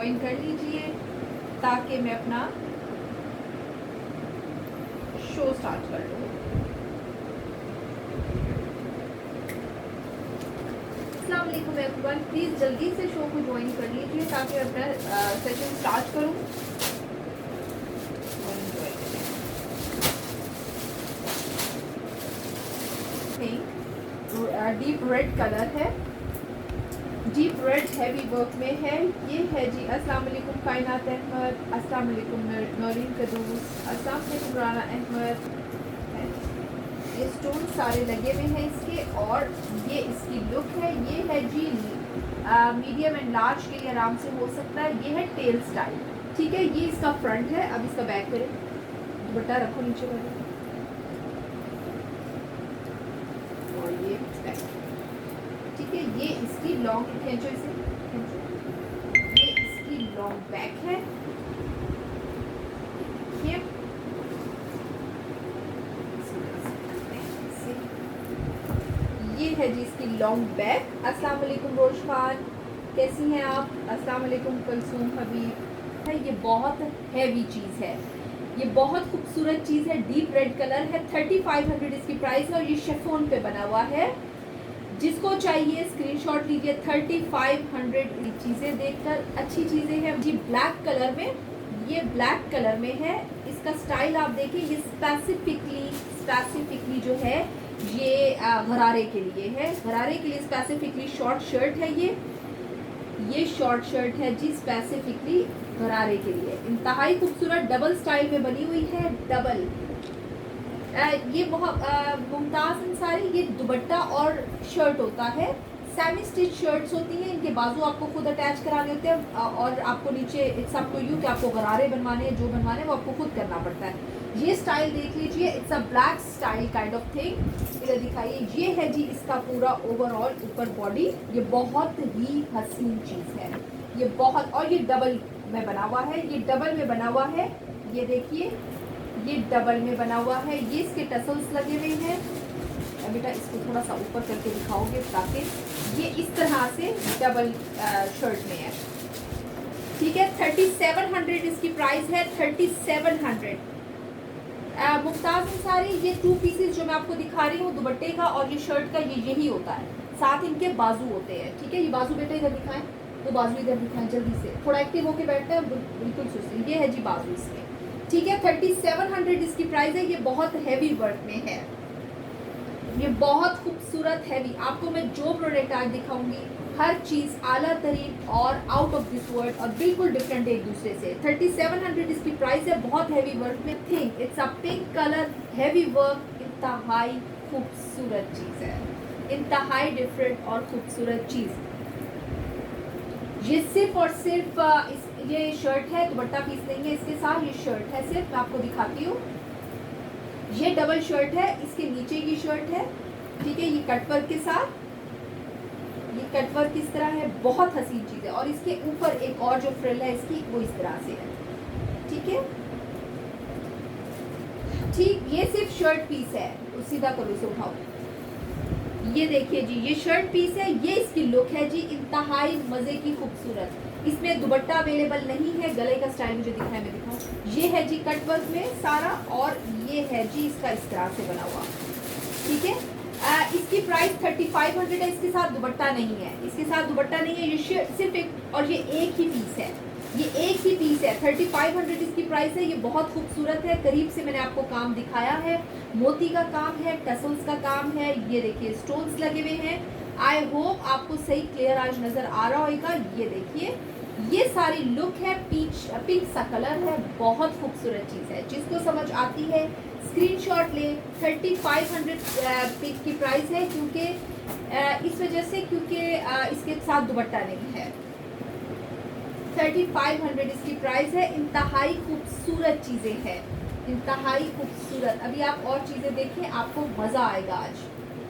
Join कर लीजिए ताकि मैं अपना शो स्टार्ट कर लूँ। अस्सलाम वालेकुम एवरीवन, प्लीज़ जल्दी से शो को ज्वाइन कर लीजिए ताकि मैं अपना सेशन स्टार्ट करूँ। डीप रेड कलर है, डीप रेड हैवी वर्क में है। ये है जी। अस्सलाम वालेकुम कायनात अहमद, अस्सलाम वालेकुम नौरीन कदूस, अस्सलाम वालेकुम राना अहमद। ये स्टोन सारे लगे हुए हैं इसके, और ये इसकी लुक है। ये है जी मीडियम एंड लार्ज के लिए आराम से हो सकता है। ये है टेल स्टाइल, ठीक है। ये इसका फ्रंट है। अब इसका बैक करें, दुपट्टा रखो नीचे वाला, और ये बैक, ठीक है। ये इसकी लॉन्ग खींचो इसे, ये इसकी लॉन्ग बैक है। ये है जी इसकी लॉन्ग बैक। अस्सलाम वालेकुम रोश खान, कैसी हैं आप? अस्सलाम वालेकुम कुलसूम हबीब। है ये बहुत हैवी चीज़ है, ये बहुत खूबसूरत चीज़ है। डीप रेड कलर है, 3500 इसकी प्राइस है, और ये शिफॉन पे बना हुआ है। जिसको चाहिए स्क्रीनशॉट लीजिए। 3500 चीज़ें देखकर अच्छी चीज़ें हैं जी। ब्लैक कलर में, ये ब्लैक कलर में है। इसका स्टाइल आप देखिए, ये स्पेसिफिकली जो है ये गरारे के लिए है। गरारे के लिए स्पेसिफिकली शॉर्ट शर्ट है ये शॉर्ट शर्ट है जी, स्पेसिफिकली गरारे के लिए। इंतहाई खूबसूरत डबल स्टाइल में बनी हुई है, डबल। ये बहुत मुमताज़ अंसारी, ये दुपट्टा और शर्ट होता है। सेमी स्टिच शर्ट्स होती हैं, इनके बाजू आपको खुद अटैच कराने होते हैं, और आपको नीचे इट्स अप टू यू कि आपको गरारे बनवाने हैं, जो बनवाने हैं वो आपको खुद करना पड़ता है। ये स्टाइल देख लीजिए, it's a black style kind of thing. इधर दिखाइए, ये है जी इसका पूरा ओवरऑल ऊपर बॉडी। ये बहुत ही हसीन चीज़ है, ये बहुत। और ये डबल में बना हुआ है, ये डबल में बना हुआ है। ये देखिए, ये डबल में बना हुआ है। ये इसके टसल्स लगे हुए हैं। बेटा इसको थोड़ा सा ऊपर करके दिखाओगे ताकि ये इस तरह से डबल शर्ट में है, ठीक है। 3700 इसकी प्राइस है, 3700। मुमताज़ अंसारी, ये 2 पीसेस जो मैं आपको दिखा रही हूँ, दुपट्टे का और ये शर्ट का, ये यही होता है। साथ इनके बाजू होते हैं, ठीक है। ये बाजू बेटा इधर दिखाएं, तो बाजू इधर दिखाएं जल्दी से, थोड़ा एक्टिव होके बैठते हैं, बिल्कुल सुस्ती। ये है जी बाजू इसके, ठीक है। 3700 इसकी प्राइस है। ये बहुत हैवी वर्क में है, ये बहुत खूबसूरत हैवी। आपको मैं जो प्रोडक्ट आज दिखाऊंगी, हर चीज़ आला तरीन और आउट ऑफ दिस वर्ल्ड और बिल्कुल डिफरेंट एक दूसरे से। 3700 इसकी प्राइस है। बहुत हैवी वर्क में think it's a pink colour, heavy work, इंतहाई खूबसूरत चीज़ है, इंतहाई डिफरेंट और खूबसूरत चीज़। ये सिर्फ और सिर्फ ये शर्ट है, दुपट्टा पीस नहीं है इसके साथ, ये शर्ट है सिर्फ। मैं आपको दिखाती हूँ, ये डबल शर्ट है, इसके नीचे की शर्ट है, ठीक है। ये कटवर्क के साथ, ये कटवर्क किस तरह है, बहुत हसीन चीज़ है। और इसके ऊपर एक और जो फ्रिल है इसकी, वो इस तरह से है, ठीक है। ठीक, ये सिर्फ शर्ट पीस है। सीधा करो इसे, उठाओ। ये देखिए जी, ये शर्ट पीस है, ये इसकी लुक है जी, इंतहाई मज़े की खूबसूरत। इसमें दुपट्टा अवेलेबल नहीं है। गले का स्टाइल मुझे दिखाया, मैं दिखाऊं। ये है जी कटवर्क में सारा, और ये है जी इसका इस तरह से बना हुआ, ठीक है। इसकी प्राइस 3500 है। इसके साथ दुपट्टा नहीं है, इसके साथ दुपट्टा नहीं है। ये सिर्फ एक, और ये एक ही पीस है, ये एक ही पीस है। 3500 इसकी प्राइस है। ये बहुत खूबसूरत है। करीब से मैंने आपको काम दिखाया है, मोती का काम है, टसल्स का काम है। ये देखिए स्टोन्स लगे हुए हैं। आई होप आपको सही क्लियर आज नज़र आ रहा होगा। ये देखिए, ये सारी लुक है, पिंक सा कलर है, बहुत खूबसूरत चीज़ है। जिसको समझ आती है स्क्रीनशॉट ले। 3500 पिंक की प्राइस है, क्योंकि इस वजह से, क्योंकि इसके साथ दुपट्टा नहीं है। 3500 इसकी प्राइस है। इंतहाई खूबसूरत चीज़ें हैं, इंतहाई खूबसूरत। अभी आप और चीज़ें देखें, आपको मज़ा आएगा आज,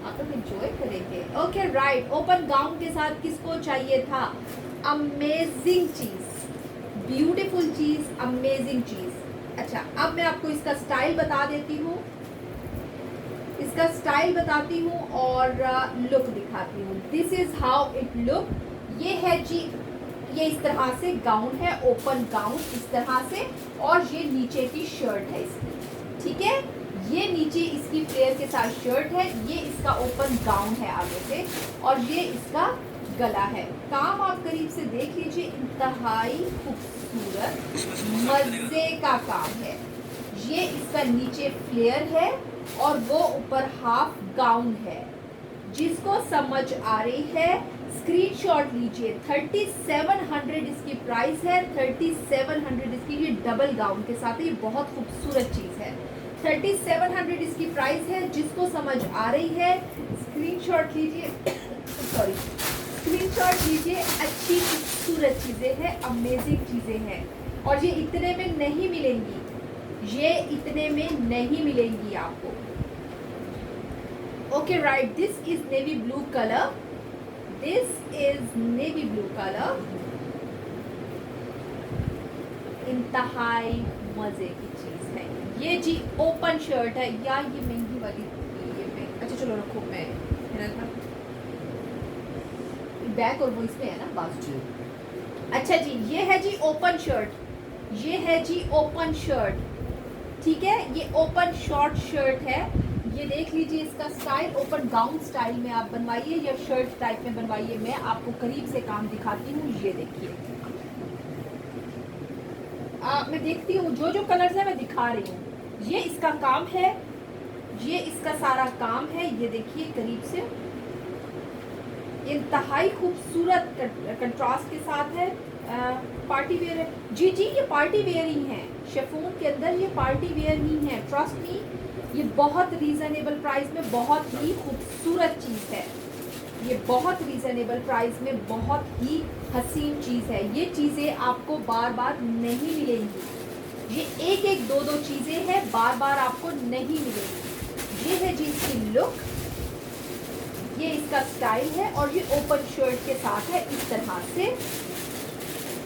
आप लोग एंजॉय करेंगे। ओके राइट, ओपन गाउन के साथ किसको चाहिए था? अमेजिंग चीज़, ब्यूटीफुल चीज़, अमेजिंग चीज़। अच्छा, अब मैं आपको इसका स्टाइल बता देती हूँ, इसका स्टाइल बताती हूँ और लुक दिखाती हूँ। This is how it look. ये है जी ये इस तरह से गाउन है, ओपन गाउन इस तरह से, और ये नीचे की शर्ट है इसकी, ठीक है। ये नीचे इसकी फ्लेयर के साथ शर्ट है, ये इसका ओपन गाउन है आगे से, और ये इसका गला है। काम आप करीब से देख लीजिए, इंतहाई खूबसूरत मजे का काम है। ये इसका नीचे फ्लेयर है और वो ऊपर हाफ गाउन है। जिसको समझ आ रही है स्क्रीनशॉट लीजिए। 3700 इसकी प्राइस है, 3700 इसकी, ये डबल गाउन के साथ, ये बहुत खूबसूरत चीज़ है। 3700 इसकी प्राइस है। जिसको समझ आ रही है स्क्रीनशॉट लीजिए, सॉरी स्क्रीनशॉट लीजिए। अच्छी खूबसूरत चीज़ें हैं, अमेजिंग चीज़ें हैं, और ये इतने में नहीं मिलेंगी, ये इतने में नहीं मिलेंगी आपको। Okay right, this is navy blue colour, this is navy blue colour. इंतहाई मजे की चीज है ये जी। ओपन शर्ट है, या ये महंगी वाली, ये महंगी, अच्छा चलो रखो, मैं बैक और वो इसमें है ना बाजू। अच्छा जी, ये है जी ओपन शर्ट, ये है जी ओपन शर्ट, ठीक है। ये ओपन शॉर्ट शर्ट है, ये देख लीजिए। इसका स्टाइल ओपन गाउन स्टाइल में आप बनवाइए या शर्ट टाइप में बनवाइए। मैं आपको करीब से काम दिखाती हूँ, ये देखिए। मैं देखती हूँ जो जो कलर्स है मैं दिखा रही हूँ। ये इसका काम है, ये इसका सारा काम है, ये देखिए करीब से। इंतहाई खूबसूरत कंट्रास्ट के साथ है। पार्टी वेयर है जी, जी ये पार्टी वेयर ही है। शिफॉन के अंदर ये पार्टी वेयर ही है, ट्रस्ट मी। ये बहुत रीजनेबल प्राइस में बहुत ही खूबसूरत चीज़ है। ये बहुत रीजनेबल प्राइस में बहुत ही हसीन चीज़ है। ये चीज़ें आपको बार बार नहीं मिलेंगी। ये एक एक दो दो चीज़ें हैं, बार बार आपको नहीं मिलेंगी। ये है जी इसकी लुक, ये इसका स्टाइल है, और ये ओपन शर्ट के साथ है इस तरह से।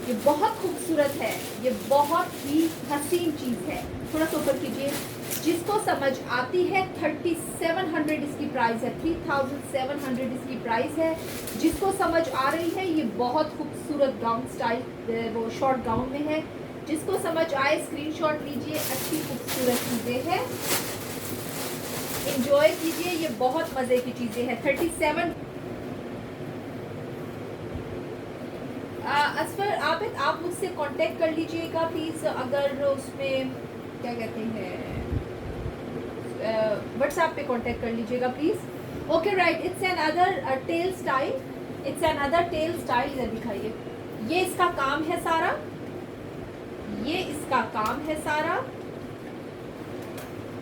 ये बहुत खूबसूरत है, ये बहुत ही हसीन चीज़ है। थोड़ा सा ऊपर कीजिए। जिसको समझ आती है 3700 इसकी प्राइस है, 3700 इसकी प्राइस है। जिसको समझ आ रही है ये बहुत खूबसूरत गाउन स्टाइल, वो शॉर्ट गाउन में है। जिसको समझ आए स्क्रीनशॉट लीजिए। अच्छी खूबसूरत चीज़ें हैं, एंजॉय कीजिए, ये बहुत मज़े की चीज़ें हैं। 37 असफर आप मुझसे कांटेक्ट कर लीजिएगा प्लीज़, अगर उसमें क्या कहते हैं व्हाट्सएप पे कांटेक्ट कर लीजिएगा please. Okay right, it's N other tell style, it's an other tell style. इधर दिखाइए, ये इसका काम है सारा, ये इसका काम है सारा।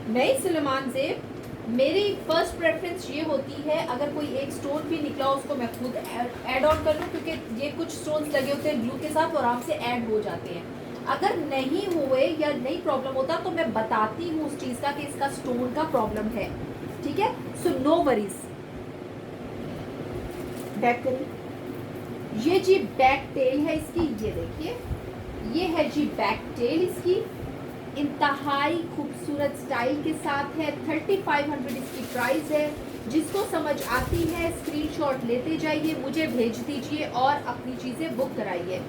नई सुलेमान ज़ेब, मेरी फर्स्ट प्रेफरेंस ये होती है, अगर कोई एक स्टोन भी निकला उसको मैं खुद ऐड ऑन कर लूँ, क्योंकि ये कुछ स्टोन्स लगे होते हैं ग्लू के साथ, वो आराम से ऐड हो जाते हैं। अगर नहीं हुए या नहीं प्रॉब्लम होता तो मैं बताती हूँ उस चीज़ का कि इसका स्टोन का प्रॉब्लम है, ठीक है। So no worries. बैक करिए, ये जी बैक टेल है इसकी, ये देखिए, ये है जी बैक टेल इसकी। इंतहाई खूबसूरत स्टाइल के साथ है। 3500 इसकी प्राइस है। जिसको समझ आती है स्क्रीनशॉट लेते जाइए, मुझे भेज दीजिए और अपनी चीज़ें बुक कराइए।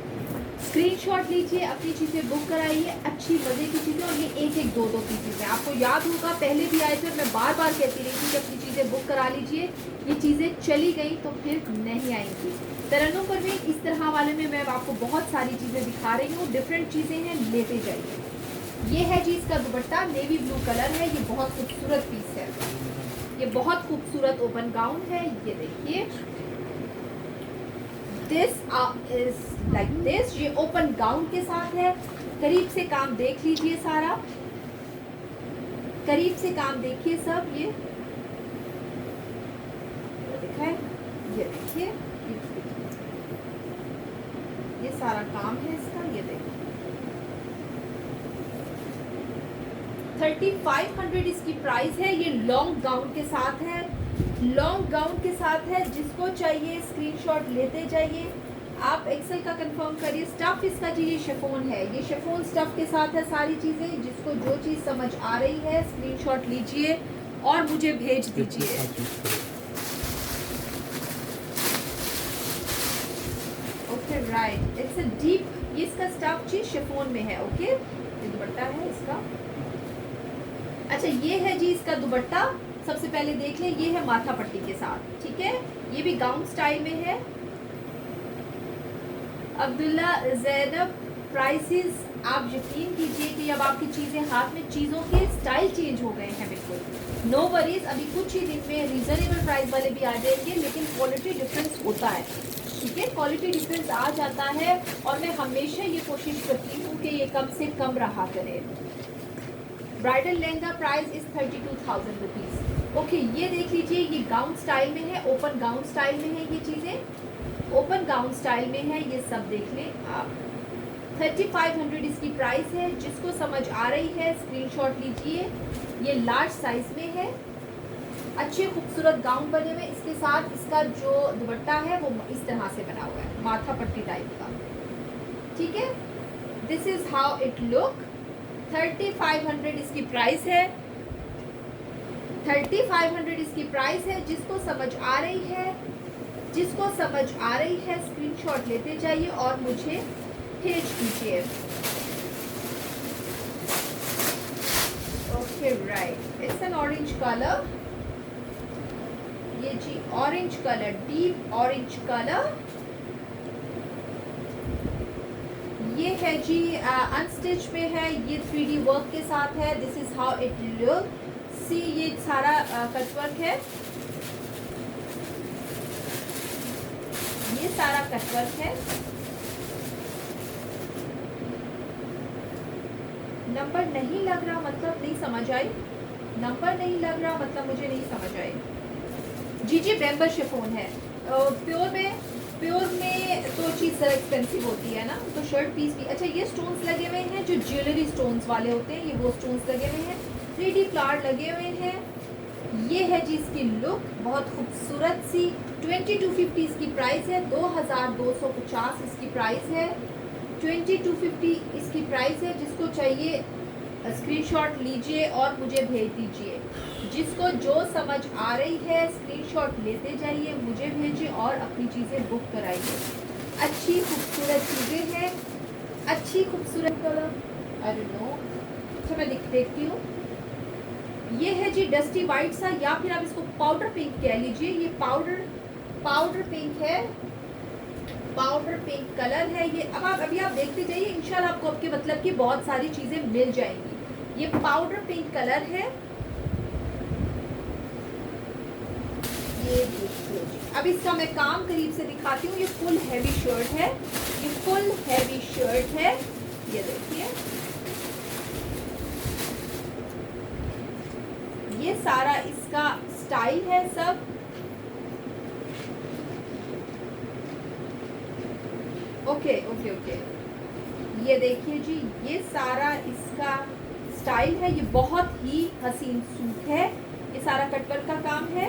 स्क्रीनशॉट लीजिए, अपनी चीज़ें बुक कराइए। अच्छी मज़े की चीज़ें, और ये एक एक दो दो पीसेज हैं। आपको याद होगा पहले भी आए थे, मैं बार बार कहती रही थी कि अपनी चीज़ें बुक करा लीजिए। ये चीज़ें चली गई तो फिर नहीं आएंगी। तरन्नुम पर भी इस तरह वाले में मैं आपको बहुत सारी चीज़ें दिखा रही हूँ, डिफरेंट चीज़ें हैं, लेते जाइए। ये है जी इसका दुपट्टा, नेवी ब्लू कलर है, ये बहुत खूबसूरत पीस है, ये बहुत खूबसूरत ओपन गाउन है। ये देखिए, दिस इज लाइक दिस, ये ओपन गाउन के साथ है। करीब से काम देख लीजिए सारा, करीब से काम देखिए सब। ये दिखाए, ये देखिए, ये सारा काम है इसका। ये देखिए 3500 इसकी प्राइस है। ये लॉन्ग गाउन के साथ है, लॉन्ग गाउन के साथ है। जिसको चाहिए स्क्रीनशॉट लेते जाइए। आप एक्सेल का कंफर्म करिए। स्टफ इसका जी ये शिफॉन है, ये शिफॉन स्टफ के साथ है सारी चीज़ें। जिसको जो चीज़ समझ आ रही है स्क्रीनशॉट लीजिए और मुझे भेज दीजिए। Okay right, it's a deep, ये इसका स्टफ जी शिफॉन में है। ओके, ये दुपट्टा है इसका। अच्छा, ये है जी इसका दुपट्टा। सबसे पहले देख ले, ये है माथा पट्टी के साथ, ठीक है। ये भी गाउन स्टाइल में है। अब्दुल्ला ज़ैनब, प्राइसेस आप यकीन कीजिए कि अब आपकी चीज़ें हाथ में, चीज़ों के स्टाइल चेंज हो गए हैं बिल्कुल। नो वरीज, अभी कुछ ही दिन में रीज़नेबल प्राइस वाले भी आ जाएंगे, लेकिन क्वालिटी डिफरेंस होता है, ठीक है। क्वालिटी डिफरेंस आ जाता है और मैं हमेशा ये कोशिश करती हूँ कि ये कम से कम रहा करे। Bridal lehenga price is 32,000 rupees. Okay, ये देख लीजिए, ये गाउन स्टाइल में है, ओपन गाउन स्टाइल में है, ये चीज़ें ओपन गाउन स्टाइल में है, ये सब देख लें आप। 3500 इसकी प्राइस है। जिसको समझ आ रही है स्क्रीनशॉट लीजिए। ये लार्ज साइज में है, अच्छे खूबसूरत गाउन बने हुए। इसके साथ इसका जो दुपट्टा है वो इस तरह से बना हुआ है, माथा पट्टी टाइप का, ठीक है। This is how it look. 3500 इसकी प्राइस है। 3500 इसकी प्राइस है। जिसको समझ आ रही है, जिसको समझ आ रही है स्क्रीनशॉट लेते जाइए और मुझे भेज दीजिए। Okay right, it's an orange colour. ये जी orange colour, deep orange colour. ये है जी अनस्टिच में है, ये 3D वर्क के साथ है। This is how it look. See, ये सारा कट वर्क है, ये सारा कट वर्क है। नंबर नहीं लग रहा मतलब नहीं समझ आई। नंबर नहीं लग रहा मतलब मुझे नहीं समझ आई। जी जी, बेम्बर शिफॉन है। प्योर में तो चीज़ ज़रा एक्सपेंसिव होती है ना, तो शर्ट पीस भी। अच्छा, ये स्टोन्स लगे हुए हैं जो ज्वेलरी स्टोन्स वाले होते हैं, ये वो स्टोन्स लगे हुए हैं। 3D फ्लावर लगे हुए हैं। ये है जी इसकी लुक, बहुत खूबसूरत सी। 2250 इसकी प्राइस है। 2250 इसकी प्राइस है। 2250 इसकी प्राइस है। जिसको चाहिए स्क्रीनशॉट लीजिए और मुझे भेज दीजिए। जिसको जो समझ आ रही है स्क्रीनशॉट लेते जाइए, मुझे भेजिए और अपनी चीज़ें बुक कराइए। अच्छी खूबसूरत चीज़ें हैं, अच्छी खूबसूरत कलर, आई डोंट नो। अच्छा, मैं देखती हूँ। ये है जी डस्टी वाइट सा, या फिर आप इसको पाउडर पिंक कह लीजिए। ये पाउडर पिंक है, पाउडर पिंक कलर है ये। अब आप अभी आप देखते जाइए, इंशाल्लाह आपको आपके मतलब की बहुत सारी चीज़ें मिल जाएंगी। ये पाउडर पिंक कलर है। ये देखिए, अब इसका मैं काम करीब से दिखाती हूँ। ये फुल हैवी शर्ट है, ये फुल हैवी शर्ट है। ये देखिए, ये सारा इसका स्टाइल है सब। ओके ओके ओके, ये देखिए जी, ये सारा इसका स्टाइल है। ये बहुत ही हसीन सूट है, ये सारा कटवर्क का काम है।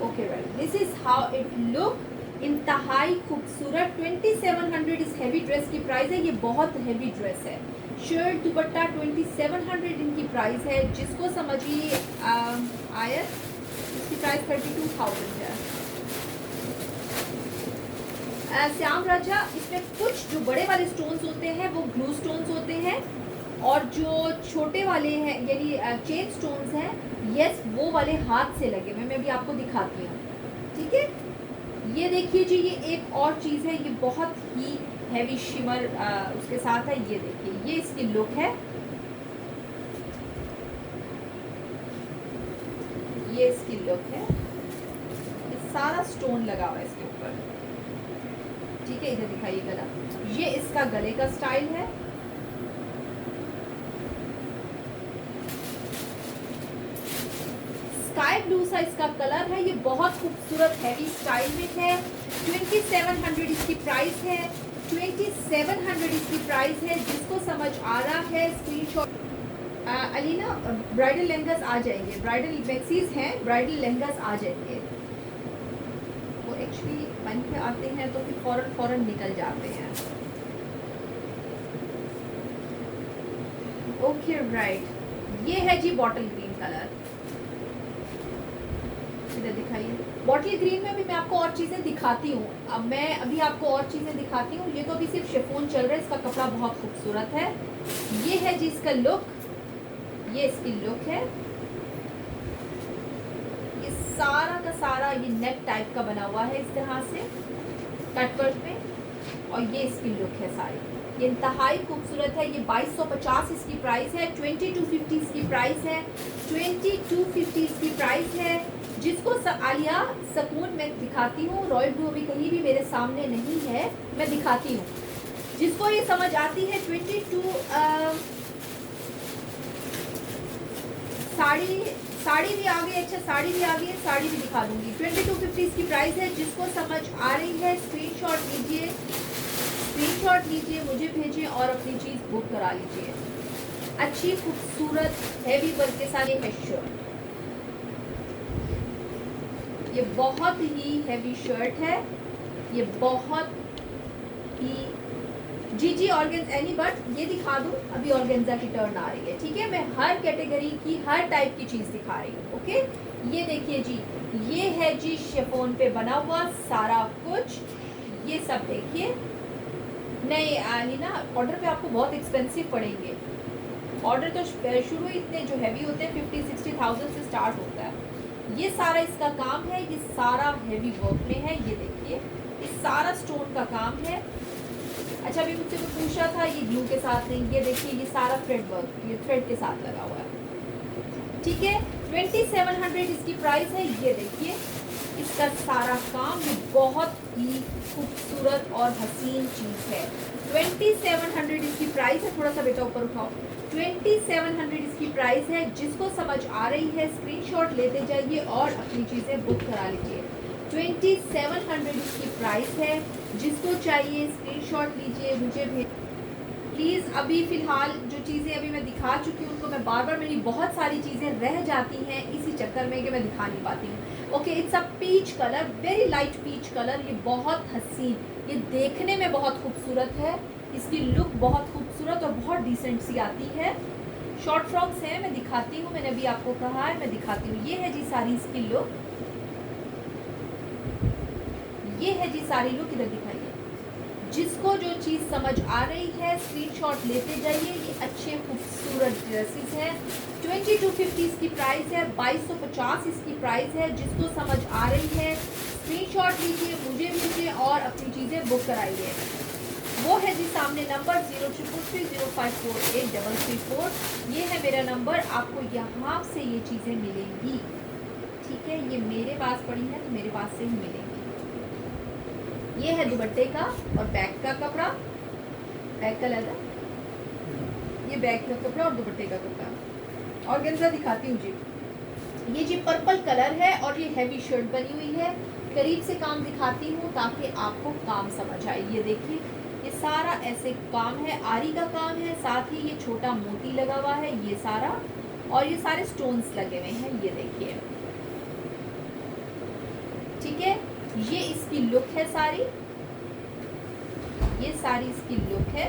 Okay right, this is how it look. इंतहाई खूबसूरत। 2700 इस हैवी ड्रेस की प्राइस है। ये बहुत हैवी ड्रेस है। शर्ट दुपट्टा 2700 इनकी प्राइस है। जिसको समझिए आयत, इसकी प्राइस 32,000 है। श्याम राजा, इसमें कुछ जो बड़े वाले स्टोन्स होते हैं वो ग्लू स्टोन्स होते हैं, और जो छोटे वाले हैं यानी चेन स्टोन्स हैं, यस वो वाले हाथ से लगे हुए। मैं भी आपको दिखाती हूँ, ठीक है। ये देखिए जी, ये एक और चीज़ है, ये बहुत ही हैवी शिमर उसके साथ है। ये देखिए, ये इसकी लुक है। ये इसकी लुक है। ये सारा स्टोन लगा हुआ है इसके ऊपर, ठीक है। इधर दिखाइए गला, ये इसका गले का स्टाइल है। स्काई ब्लू सा इसका कलर है। ये बहुत खूबसूरत हैवी स्टाइल में है। 2700 इसकी प्राइस है। 2700 इसकी प्राइस है। जिसको समझ आ रहा है स्क्रीनशॉट। अलीना, ब्राइडल लहंगास आ जाएंगे, ब्राइडल मैक्सीज हैं, ब्राइडल लहंगास आ जाएंगे। वो एक्चुअली बन के आते हैं तो फिर फौरन निकल जाते हैं। ओके राइट, ये है जी बॉटल ग्रीन कलर। इधर दिखाइए। बॉटल ग्रीन में अभी मैं आपको और चीज़ें दिखाती हूँ। अब मैं अभी आपको और चीज़ें दिखाती हूँ। ये तो अभी सिर्फ शिफॉन चल रहा है, इसका कपड़ा बहुत खूबसूरत है। ये है जी इसका लुक, ये इसकी लुक है। ये सारा का सारा ये नेट टाइप का बना हुआ है इस तरह से कटवर्क में, और ये इसकी लुक है सारी। ये इंतहाई खूबसूरत है। ये 2250 इसकी प्राइस है, 2250 इसकी प्राइस है, 2250 इसकी प्राइस है। जिसको आलिया सकून मैं दिखाती हूँ, रॉयल ब्लू अभी कहीं भी मेरे सामने नहीं है, मैं दिखाती हूँ। जिसको ये समझ आती है 22 साड़ी भी आ गई। अच्छा साड़ी भी आ गई है, साड़ी भी दिखा दूंगी। 2250 इसकी प्राइस है। जिसको समझ आ रही है स्क्रीनशॉट लीजिए, स्क्रीनशॉट लीजिए, मुझे भेजिए और अपनी चीज़ बुक करा लीजिए। अच्छी खूबसूरत हैवी वर्क के साथ ये है शर्ट। ये बहुत ही हैवी शर्ट है, ये बहुत ही जी ऑर्गेन्जा एनी, बट ये दिखा दूं अभी ऑर्गेन्जा की टर्न आ रही है। ठीक है, मैं हर कैटेगरी की हर टाइप की चीज़ दिखा रही हूँ। ओके, ये देखिए जी, ये है जी शिफॉन पे बना हुआ सारा कुछ। ये सब देखिए। नहीं आनी ना, ऑर्डर पे आपको बहुत एक्सपेंसिव पड़ेंगे। ऑर्डर तो शुरू ही इतने जो हैवी होते हैं 50-60,000 से स्टार्ट होता है। ये सारा इसका काम है, ये सारा हैवी वर्क में है। ये देखिए, ये सारा स्टोन का काम है। अच्छा अभी मुझसे कोई पूछ रहा था ये ग्लू के साथ नहीं, ये देखिए ये सारा थ्रेड वर्क, ये थ्रेड के साथ लगा हुआ है। ठीक है, 2700 इसकी प्राइस है। ये देखिए इसका सारा काम, ये बहुत ही खूबसूरत और हसीन चीज़ है। 2700 इसकी प्राइस है। थोड़ा सा बेटा ऊपर उठाओ। 2700 इसकी प्राइस है। जिसको समझ आ रही है स्क्रीनशॉट लेते जाइए और अपनी चीज़ें बुक करा लीजिए। 2700 इसकी प्राइस है। जिसको चाहिए स्क्रीनशॉट लीजिए, मुझे भेज प्लीज़। अभी फ़िलहाल जो चीज़ें अभी मैं दिखा चुकी हूँ उनको मैं बार बार, मेरी बहुत सारी चीज़ें रह जाती हैं इसी चक्कर में कि मैं दिखा नहीं पाती हूँ। Okay, it's a peach colour, very light peach colour. ये बहुत हसीन, ये देखने में बहुत खूबसूरत है। इसकी लुक बहुत खूबसूरत और बहुत डिसेंट सी आती है। शॉर्ट फ्रॉक्स हैं, मैं दिखाती हूँ, मैंने अभी आपको कहा है मैं दिखाती हूँ। ये है जी सारी इसकी लुक, ये है जी सारी लुक। इधर दिखाइए। जिसको जो चीज़ समझ आ रही है स्क्रीनशॉट लेते जाइए। ये अच्छे खूबसूरत ड्रेसेस हैं। 2250 इसकी प्राइस है, 2250 इसकी प्राइस है। जिसको समझ आ रही है स्क्रीनशॉट लीजिए, मुझे भेजिए और अपनी चीज़ें बुक कराइए। वो है जी सामने नंबर 0333054834। ये है मेरा नंबर, आपको यहाँ से ये चीज़ें मिलेंगी। ठीक है, ये मेरे पास पड़ी है तो मेरे पास से ही मिलेंगी। ये है दुपट्टे का और बैक का कपड़ा, बैक का लेदर, ये बैक का कपड़ा और दुपट्टे का कपड़ा। ऑर्गेन्जा दिखाती हूँ जी। ये जी पर्पल कलर है और ये हैवी शर्ट बनी हुई है। करीब से काम दिखाती हूँ ताकि आपको काम समझ आए। ये देखिए, ये सारा ऐसे काम है, आरी का काम है, साथ ही ये छोटा मोती लगा हुआ है ये सारा, और ये सारे स्टोन्स लगे हुए हैं। ये देखिए, ठीक है, ये इसकी लुक है सारी, ये सारी इसकी लुक है।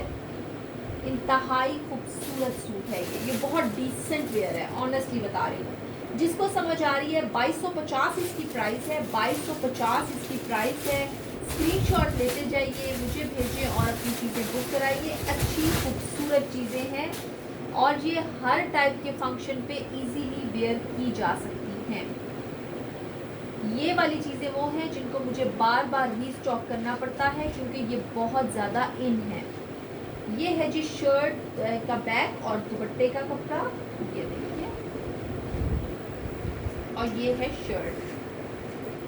इंतहाई खूबसूरत सूट है ये बहुत डिसेंट वेयर है, ऑनेस्टली बता रही हूँ। जिसको समझ आ रही है 2250 इसकी प्राइस है, 2250 इसकी प्राइस है। स्क्रीनशॉट लेते जाइए, मुझे भेजिए और अपनी चीज़ें बुक कराइए। अच्छी खूबसूरत चीज़ें हैं और ये हर टाइप के फंक्शन पे इजीली वेयर की जा सकती हैं। ये वाली चीज़ें वो हैं जिनको मुझे बार बार रीस्टॉक करना पड़ता है क्योंकि ये बहुत ज़्यादा इन है। ये है जी शर्ट का बैक और दुपट्टे का कपड़ा, ये देखिए, और ये है शर्ट।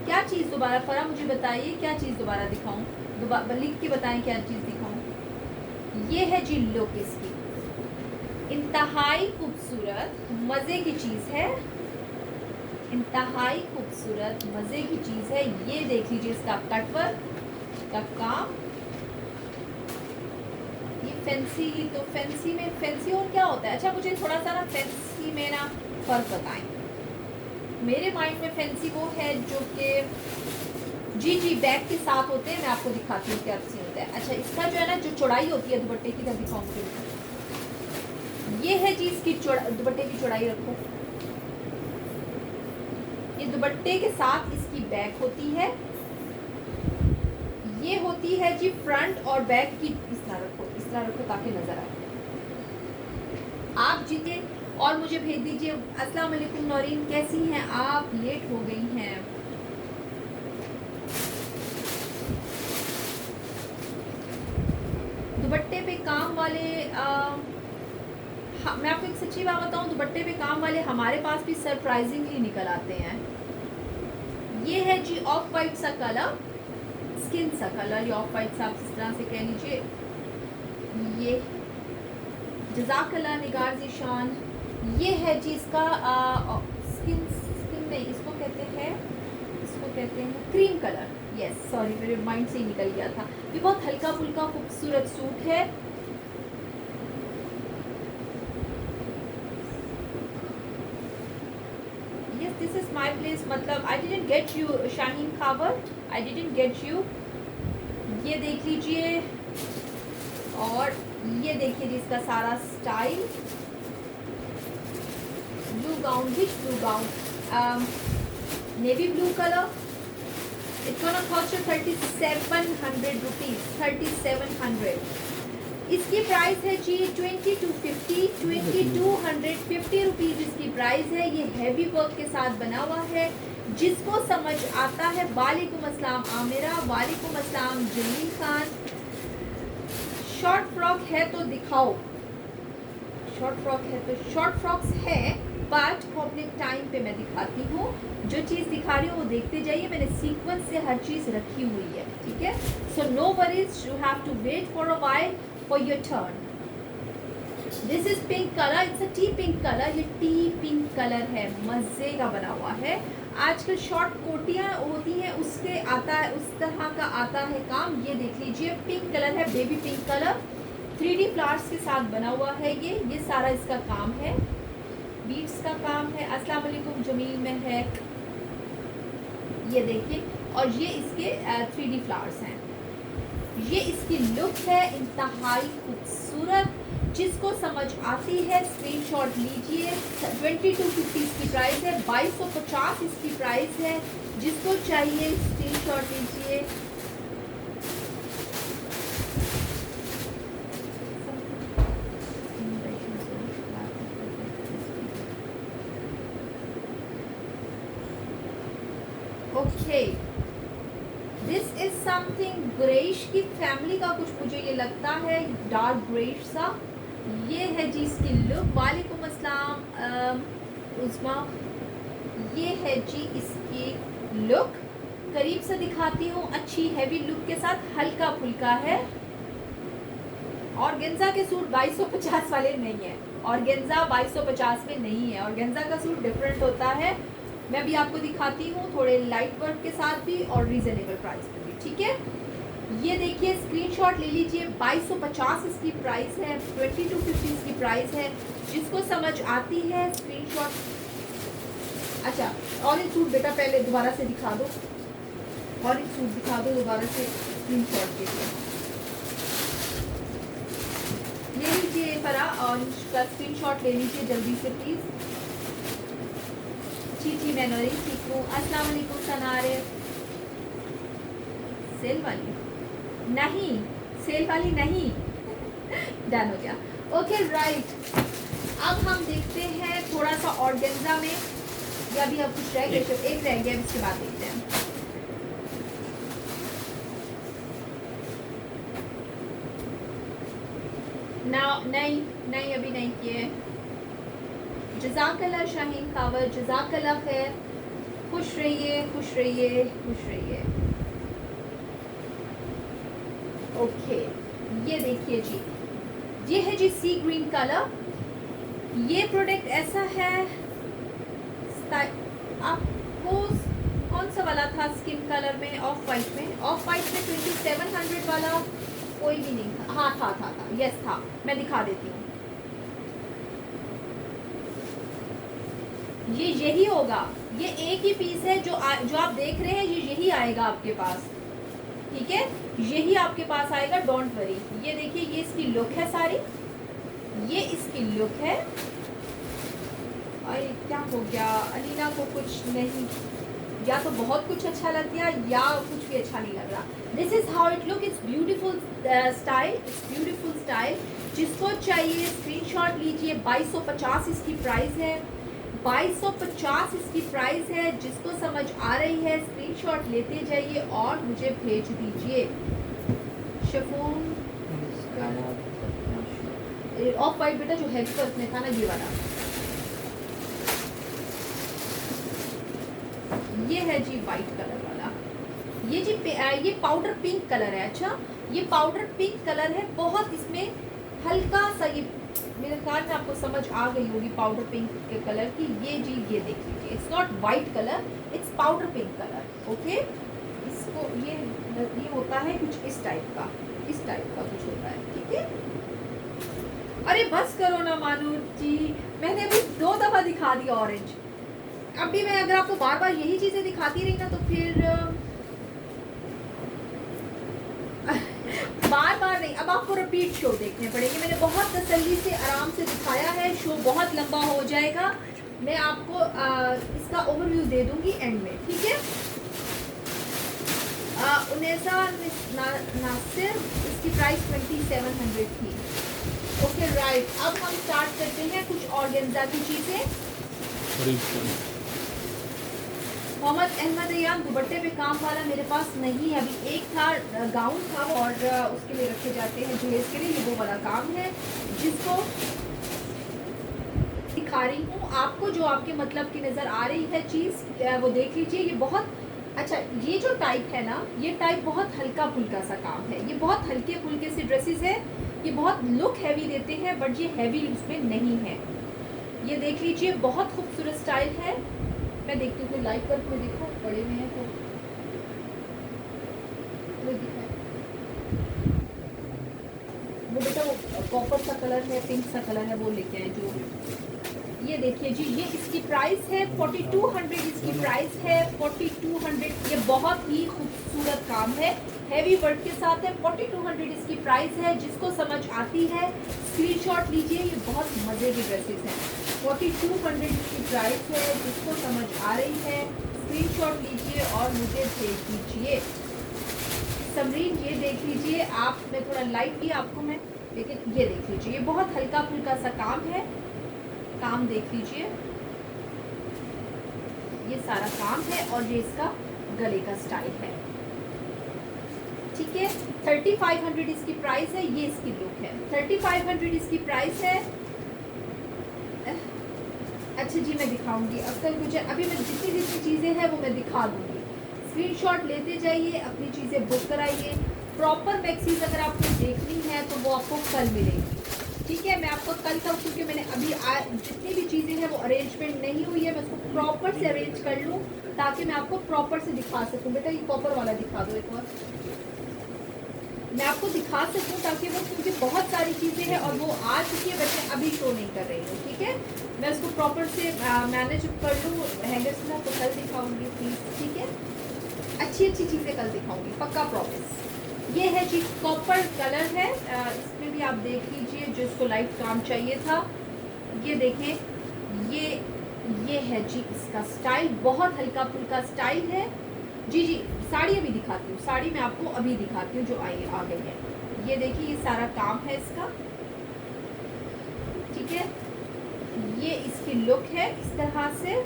क्या चीज़ दोबारा फरा मुझे बताइए, क्या चीज़ दोबारा दिखाऊं, दोबारा लिख के बताएं क्या चीज़ दिखाऊं। ये है जी लुक इसकी, इंतहाई खूबसूरत मज़े की चीज़ है, इंतहाई खूबसूरत मज़े की चीज़ है। ये देख लीजिए इसका कटवर्क का काम। ये फैंसी, तो फैंसी में फैंसी और क्या होता है? अच्छा मुझे थोड़ा सा ना फैंसी में ना फ़र्क बताएं। मेरे माइंड में फैंसी वो है जो कि जी बैक के साथ होते हैं। मैं आपको दिखाती हूँ क्या सीन होता है। अच्छा इसका जो है ना जो चौड़ाई होती है दुपट्टे की, तरह दिखाऊंगी। ये है जी इसकी दुपट्टे की चौड़ाई रखो, ये दुपट्टे के साथ इसकी बैक होती है, ये होती है जी फ्रंट और बैक की। इस तरह रखो ताकि नजर आए। आप जीते और मुझे भेज दीजिए। अस्सलाम वालेकुम नौरीन, कैसी हैं आप? लेट हो गई हैं। दुपट्टे पे काम वाले मैं आपको एक सच्ची बात बताऊं, दुपट्टे पे काम वाले हमारे पास भी सरप्राइजिंगली निकल आते हैं। ये है जी ऑफ वाइट सा कलर, स्किन सा कलर, या ऑफ वाइट सा आप इस तरह से कह लीजिए। ये जज़ाकल्लाह निगार ज़ीशान, ये है जी इसका स्किन नहीं, इसको कहते हैं क्रीम कलर। यस सॉरी, मेरे माइंड से ही निकल गया था। ये बहुत हल्का फुल्का खूबसूरत सूट है। Yes this is my place, मतलब I didn't get you Shaheen Khawar, I didn't get you. ये देख लीजिए, और ये देखिए जी इसका सारा style. Blue gown, which blue gown? Navy blue colour. It's gonna cost you 3700 rupees, 3700। इसकी प्राइस है जी 2250, 2250 रुपीज इसकी प्राइस है। ये हैवी वर्क के साथ बना हुआ है। जिसको समझ आता है, वालेकुम अस्सलाम आमिरा, वालेकुम अस्सलाम जमील खान। शॉर्ट फ्रॉक है तो दिखाओ। शॉर्ट फ्रॉक है तो शॉर्ट फ्रॉक्स है, बट पब्लिक टाइम पे मैं दिखाती हूँ। जो चीज़ दिखा रही हूँ वो देखते जाइए। मैंने सीक्वेंस से हर चीज़ रखी हुई है, ठीक है। So no worries, you have to wait for a while for your turn. This is pink colour, it's a tea pink colour. ये टी पिंक कलर है, मज़े का बना हुआ है। आजकल शॉर्ट कोटियाँ होती हैं, उसके आता है, उस तरह का आता है काम। ये देख लीजिए, पिंक कलर है, baby pink colour, 3D flowers के साथ बना हुआ है। ये सारा इसका काम है, बीड्स का काम है। अस्सलाम वालेकुम जमील में है, ये देखिए। और ये इसके 3D फ्लावर्स हैं। ये इसकी लुक है, इंतहाई खूबसूरत। जिसको समझ आती है स्क्रीनशॉट लीजिए। 2250 इसकी प्राइस है, 2250 इसकी प्राइस है। जिसको चाहिए स्क्रीनशॉट लीजिए। Okay, this is something greyish की फैमिली का कुछ, मुझे ये लगता है डार्क ग्रेइश सा। ये है जी इसकी लुक। वालेकुम अस्सलाम उस्मा। ये है जी इसकी लुक, करीब से दिखाती हूँ। अच्छी हैवी लुक के साथ, हल्का फुल्का है। ऑर्गेन्जा के सूट 2250 वाले नहीं है, ऑर्गेन्जा 2250 में नहीं है। ऑर्गेन्जा का सूट डिफरेंट होता है। मैं भी आपको दिखाती हूँ थोड़े लाइट वर्क के साथ भी और रीजनेबल प्राइस पे भी, ठीक है। ये देखिए, स्क्रीनशॉट ले लीजिए। 2250 इसकी प्राइस है, 2250 इसकी प्राइस है। जिसको समझ आती है स्क्रीनशॉट। अच्छा, ऑरेंज सूट बेटा पहले दोबारा से दिखा दो, ऑरेंज सूट दिखा दो दोबारा से स्क्रीनशॉट के लिए। ले लीजिए फरा, ऑरेंज का स्क्रीनशॉट ले लीजिए जल्दी से प्लीज। जी मैं नौरीन ठीक हूँ। अस्सलाम वालेकुम सनारे। सेल वाली नहीं, सेल वाली नहीं। डन हो गया। ओके राइट, अब हम देखते हैं थोड़ा सा ऑर्गेन्जा में, या भी अब कुछ रह गया, एक रह गया, इसके बाद देखते हैं। नहीं अभी नहीं किए। जज़ाकल्लाह शाहीन खावर, जज़ाकल्लाह खैर। खुश रहिए, खुश रहिए, खुश रहिए। ओके, ये देखिए जी, ये है जी सी ग्रीन कलर। ये प्रोडक्ट ऐसा है, आपको कौन सा वाला था स्किन कलर में? ऑफ वाइट में। ऑफ वाइट में 2700 वाला कोई भी नहीं था। हाँ था, यस था। मैं दिखा देती हूँ। ये यही होगा, ये एक ही पीस है जो आप देख रहे हैं। ये यही आएगा आपके पास, ठीक है, यही आपके पास आएगा, डोंट वरी। ये देखिए, ये इसकी लुक है सारी, ये इसकी लुक है। अरे क्या हो गया अलीना को, कुछ नहीं, या तो बहुत कुछ अच्छा लग गया या कुछ भी अच्छा नहीं लग रहा। This is how it look, it's beautiful style, it's beautiful style. जिसको चाहिए स्क्रीनशॉट लीजिए। 2250 इसकी प्राइस है, 2250 इसकी प्राइस है। जिसको समझ आ रही है स्क्रीनशॉट लेते जाइए और मुझे भेज दीजिए। शिफॉन ऑफ वाइट बेटा जो हेवी वर्क में था ना, ये वाला, ये है जी वाइट कलर वाला। ये जी ये पाउडर पिंक कलर है। अच्छा ये पाउडर पिंक कलर है, बहुत इसमें हल्का सा, ये मेरे ख्याल में आपको समझ आ गई होगी पाउडर पिंक के कलर की। ये जी ये देख लीजिए, it's not white colour, it's powder pink colour. Okay, इसको ये होता है कुछ इस टाइप का, इस टाइप का कुछ होता है। ठीक है, अरे बस करो ना मानूर जी, मैंने अभी 2 दफा दिखा दिया ऑरेंज। अब भी मैं अगर आपको बार बार यही चीजें दिखाती रही ना तो फिर बार बार नहीं, अब आपको रिपीट शो देखने पड़ेंगे। मैंने बहुत तसल्ली से आराम से दिखाया है, शो बहुत लंबा हो जाएगा। मैं आपको इसका ओवरव्यू दे दूंगी एंड में। ठीक है, उनेसा नासिर, इसकी प्राइस 2700 थी। ओके राइट, अब हम स्टार्ट करते हैं कुछ ऑर्गेन्जा की चीजें। मोहम्मद अहमद यान, दुपट्टे पे काम वाला मेरे पास नहीं है अभी। एक था गाउन था और उसके लिए रखे जाते हैं जहेज के लिए, ये वो वाला काम है जिसको दिखा रही हूँ आपको। जो आपके मतलब की नज़र आ रही है चीज़ वो देख लीजिए। ये बहुत अच्छा, ये जो टाइप है ना, ये टाइप बहुत हल्का फुल्का सा काम है। ये बहुत हल्के फुल्के से ड्रेसेस है, ये बहुत लुक हैवी देते हैं बट ये हैवी उसमें नहीं है। ये देख लीजिए, बहुत खूबसूरत स्टाइल है। मैं देखती हूँ कोई लाइव वर्क में देखो पड़े हुए हैं तो वो बेटा वो कॉपर सा कलर है, पिंक सा कलर है, वो लेके आए जो। ये देखिए जी, ये इसकी प्राइस है 4200, इसकी प्राइस है 4200। ये बहुत ही खूबसूरत काम है, हैवी वर्क के साथ है। 4200 इसकी प्राइस है। जिसको समझ आती है स्क्रीनशॉट लीजिए, ये बहुत मज़े की ड्रेसेस हैं। 4200 इसकी प्राइस है। जिसको समझ आ रही है स्क्रीनशॉट लीजिए और मुझे भेज दीजिए। समरीन ये देख लीजिए आप, मैं थोड़ा लाइट भी आपको मैं, लेकिन ये देख लीजिए, ये बहुत हल्का फुल्का सा काम है। काम देख लीजिए, ये सारा काम है और ये इसका गले का स्टाइल है। ठीक है, 3500 इसकी प्राइस है। ये इसकी लुक है, 3500 इसकी प्राइस है। अच्छा जी, मैं दिखाऊंगी अब तक मुझे, अभी मैं जितनी चीज़ें हैं वो मैं दिखा दूंगी। स्क्रीनशॉट लेते जाइए, अपनी चीज़ें बुक कराइए। प्रॉपर मैक्सीज अगर आपको देखनी है तो वो आपको कल मिलेगी। ठीक है, मैं आपको कल का, क्योंकि मैंने अभी जितनी भी चीज़ें हैं वो अरेंजमेंट नहीं हुई है, मैं उसको प्रॉपर से अरेंज कर लूँ ताकि मैं आपको प्रॉपर से दिखा सकूँ। बेटा ये कॉपर वाला दिखा दो एक और, मैं आपको दिखा सकूँ ताकि वो, क्योंकि बहुत सारी चीज़ें हैं और वो आ चुकी है बट मैं अभी शो नहीं कर रही हूँ। ठीक है, मैं उसको प्रॉपर से मैनेज कर लूँ हैंगर से, तो कल दिखाऊँगी प्लीज़। ठीक है, अच्छी अच्छी चीज़ें कल दिखाऊँगी, पक्का प्रॉमिस। ये है जी, कॉपर कलर है, इसमें भी आप देख लीजिए जिसको लाइट काम चाहिए था। ये देखें, ये है जी इसका स्टाइल, बहुत हल्का फुल्का स्टाइल है। जी जी, साड़ी अभी दिखाती हूँ, साड़ी मैं आपको अभी दिखाती हूँ जो आ गई है। ये देखिए, ये सारा काम है इसका। ठीक है, ये इसकी लुक है इस तरह से।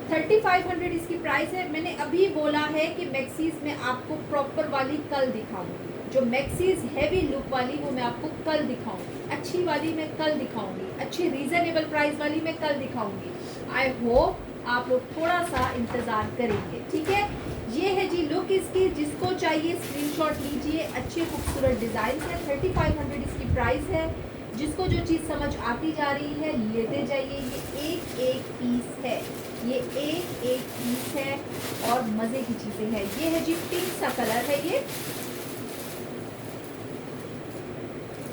3500 इसकी प्राइस है। मैंने अभी बोला है कि मैक्सीज में आपको प्रॉपर वाली कल दिखाऊंगी, जो मैक्सीज हैवी लुक वाली वो मैं आपको कल दिखाऊंगी, अच्छी वाली मैं कल दिखाऊंगी, अच्छी रीजनेबल प्राइस वाली मैं कल दिखाऊंगी। आई होप आप लोग थोड़ा सा इंतज़ार करेंगे। ठीक है, ये है जी लुक इसकी। जिसको चाहिए स्क्रीनशॉट लीजिए, अच्छे खूबसूरत डिज़ाइन है। 3500 इसकी प्राइस है। जिसको जो चीज़ समझ आती जा रही है लेते जाइए। ये एक एक पीस है, ये एक एक पीस है और मज़े की चीज़ें हैं। ये है जी पिंक सा कलर है। ये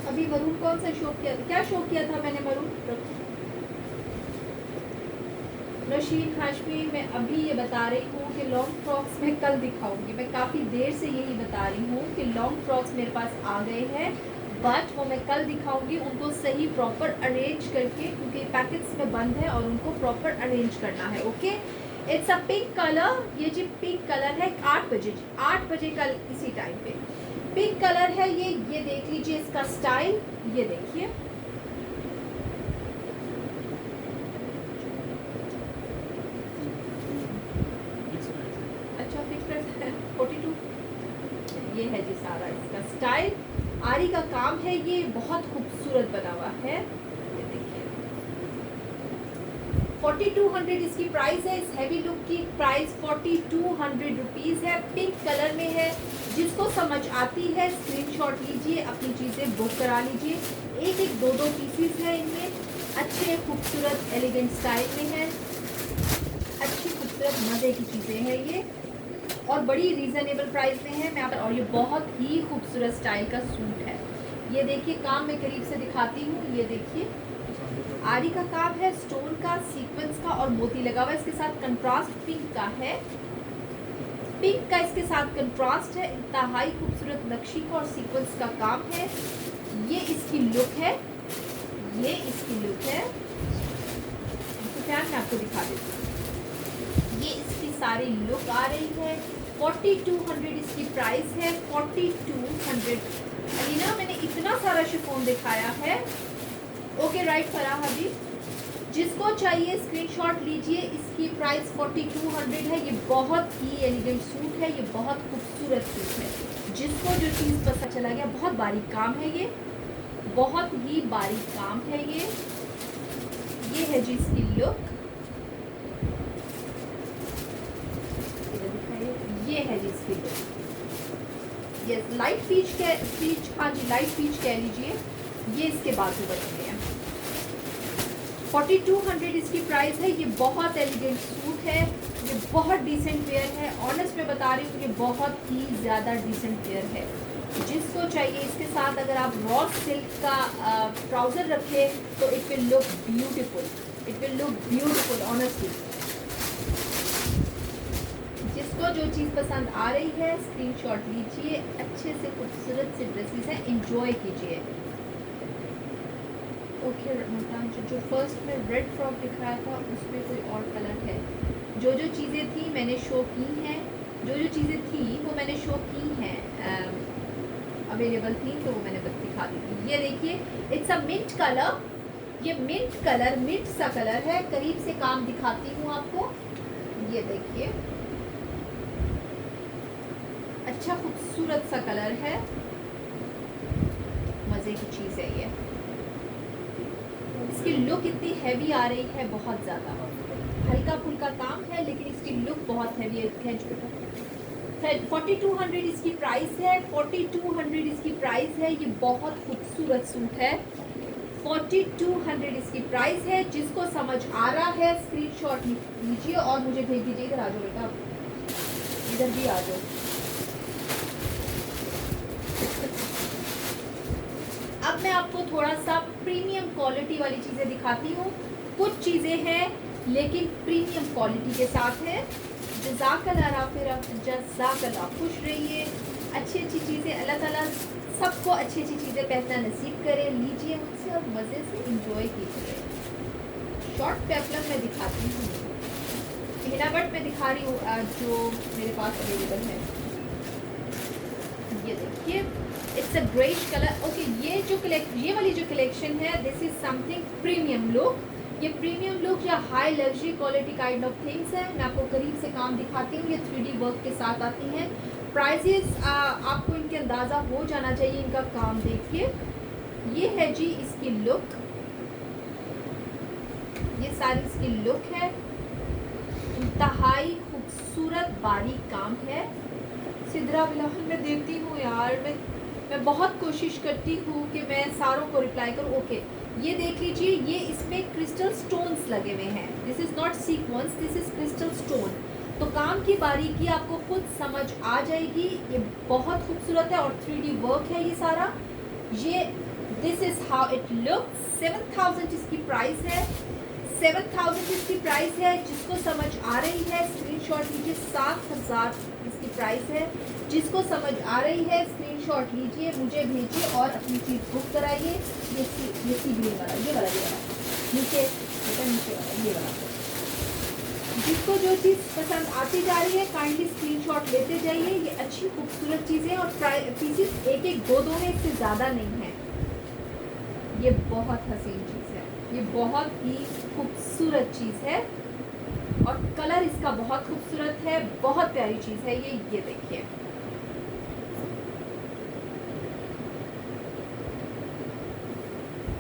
अभी मरून कौन सा शो किया था, क्या शो किया था मैंने मरून? रशीद हाशमी, मैं अभी ये बता रही हूँ कि लॉन्ग फ्रॉक्स मैं कल दिखाऊंगी। मैं काफ़ी देर से यही बता रही हूँ कि लॉन्ग फ्रॉक्स मेरे पास आ गए हैं, बट वो मैं कल दिखाऊंगी उनको सही प्रॉपर अरेंज करके, क्योंकि पैकेट्स में बंद है और उनको प्रॉपर अरेंज करना है। Okay, it's a pink colour. ये जी पिंक कलर है, 8 बजे कल इसी टाइम पे पिंक कलर है ये देख लीजिए इसका स्टाइल, ये देखिए अच्छा फिक्स 42, ये है जी सारा इसका स्टाइल। आरी का काम है, ये बहुत खूबसूरत बना हुआ है, ये देखिए 4200 इसकी प्राइस है। इस हैवी लुक की प्राइस 4200 रुपीज़ है। पिंक कलर में है, जिसको समझ आती है स्क्रीनशॉट लीजिए, अपनी चीज़ें बुक करा लीजिए। एक दो पीसीस है इनमें, अच्छे खूबसूरत एलिगेंट स्टाइल में है, अच्छी खूबसूरत मज़े की चीज़ें हैं ये, और बड़ी रीजनेबल प्राइस में है। मैं आप, और ये बहुत ही खूबसूरत स्टाइल का सूट है। ये देखिए काम मैं करीब से दिखाती हूँ, ये देखिए आरी का काम है, स्टोन का, सीक्वेंस का और मोती लगा हुआ है। इसके साथ कंट्रास्ट पिंक का है, पिंक का इसके साथ कंट्रास्ट है। इंतहाई खूबसूरत नक्शी का और सीक्वेंस का काम है। ये इसकी लुक है, ये इसकी लुक है। तो क्या मैं आपको दिखा देती हूँ, ये इसकी सारी लुक आ रही है। 4200 इसकी प्राइस है, 4200। अलीना मैंने इतना सारा शिफॉन दिखाया है। ओके राइट फराह हबीब, जिसको चाहिए स्क्रीनशॉट लीजिए। इसकी प्राइस 4200 है। ये बहुत ही एलिगेंट सूट है, ये बहुत खूबसूरत सूट है। जिसको जो चीज़ पसंद चला गया, बहुत बारीक काम है ये, बहुत ही बारीक काम है ये है जी इसकी लुक, ये है जी इसकी लुक। ये लाइट पीच, हाँ जी लाइट पीच कह लीजिए। ये इसके बाजू बने हैं। 4200 इसकी प्राइस है। ये बहुत एलिगेंट सूट है, ये बहुत डिसेंट वेयर है। ऑनेस्ट में बता रही हूँ, ये बहुत ही ज़्यादा डिसेंट वेयर है। जिसको चाहिए इसके साथ अगर आप रॉ सिल्क का ट्राउज़र रखें तो it will look beautiful, it will look beautiful honestly. जिसको जो चीज़ पसंद आ रही है स्क्रीनशॉट लीजिए। अच्छे से खूबसूरत से ड्रेसेस हैं, एंजॉय कीजिए। ओके जो फर्स्ट में रेड फ्रॉक दिखाया था उसमें कोई और कलर है। जो चीज़ें थी मैंने शो की हैं, जो चीज़ें थी वो मैंने शो की हैं, अवेलेबल थी तो वो मैंने बस दिखा दी थी। ये देखिए इट्स अ मिंट कलर, ये मिंट कलर, मिंट सा कलर है। करीब से काम दिखाती हूँ आपको, ये देखिए अच्छा खूबसूरत सा कलर है, मज़े की चीज़ है ये। इसकी लुक इतनी हैवी आ रही है, बहुत ज़्यादा हल्का फुल्का काम है लेकिन इसकी लुक बहुत हैवी है। 4200 इसकी प्राइस है, 4200 इसकी प्राइस है। ये बहुत खूबसूरत सूट है, 4200 इसकी प्राइस है। जिसको समझ आ रहा है स्क्रीनशॉट लीजिए और मुझे भेज दीजिए। इधर आ जाओ बेटा, इधर भी आ जाओ। अब मैं आपको थोड़ा सा प्रीमियम क्वालिटी वाली चीज़ें दिखाती हूँ। कुछ चीज़ें हैं लेकिन प्रीमियम क्वालिटी के साथ है। जज़ाकल्लाह, फिर जज़ाकल्लाह, खुश रहिए। अच्छी चीज़ें, अल्लाह ताला सबको अच्छी चीज़ें पहनना नसीब करे। लीजिए मुझसे और मज़े से इंजॉय कीजिए। शॉर्ट पेप्लम में दिखाती हूँ, हिनाबट में दिखा रही हूँ जो मेरे पास अवेलेबल है। ये देखिए it's a greyish colour. Okay, ये वाली जो कलेक्शन है this is something premium look. ये प्रीमियम लुक या high luxury quality kind of things है। मैं आपको करीब से काम दिखाती हूँ। ये 3D वर्क के साथ आती हैं। प्राइजेस आपको इनके अंदाज़ा हो जाना चाहिए इनका काम देख के। ये है जी इसकी लुक, ये सारी इसकी लुक है। इंतहाई खूबसूरत बारीक काम है। सिद्रा बिलावल मैं देती हूँ यार, मैं बहुत कोशिश करती हूँ कि मैं सारों को रिप्लाई करूँ। ओके, ये देख लीजिए, ये इसमें क्रिस्टल स्टोन्स लगे हुए हैं। This is not sequence, this is crystal stone. तो काम की बारीकी आपको खुद समझ आ जाएगी। ये बहुत खूबसूरत है और 3D वर्क है ये सारा। ये this is how it look. 7000 इसकी प्राइस है, 7000 इसकी प्राइस है। जिसको समझ आ रही है स्क्रीनशॉट लीजिए। 7000 इसकी प्राइस है। जिसको समझ आ रही है स्क्रीनशॉट स्क्रीनशॉट लीजिए, मुझे भेजिए और अपनी चीज़ बुक कराइए। ये सी ग्रीन वाला, ये वाला नीचे बेटा, नीचे वाला ये वाला। जिसको जो चीज़ पसंद आती जा रही है काइंडली स्क्रीनशॉट लेते जाइए। ये अच्छी खूबसूरत चीज़ें और पीसेस एक एक दो दो में, इससे ज़्यादा नहीं है। ये बहुत हसीन चीज़ है, ये बहुत ही खूबसूरत चीज़ है और कलर इसका बहुत खूबसूरत है, बहुत प्यारी चीज़ है ये देखिए।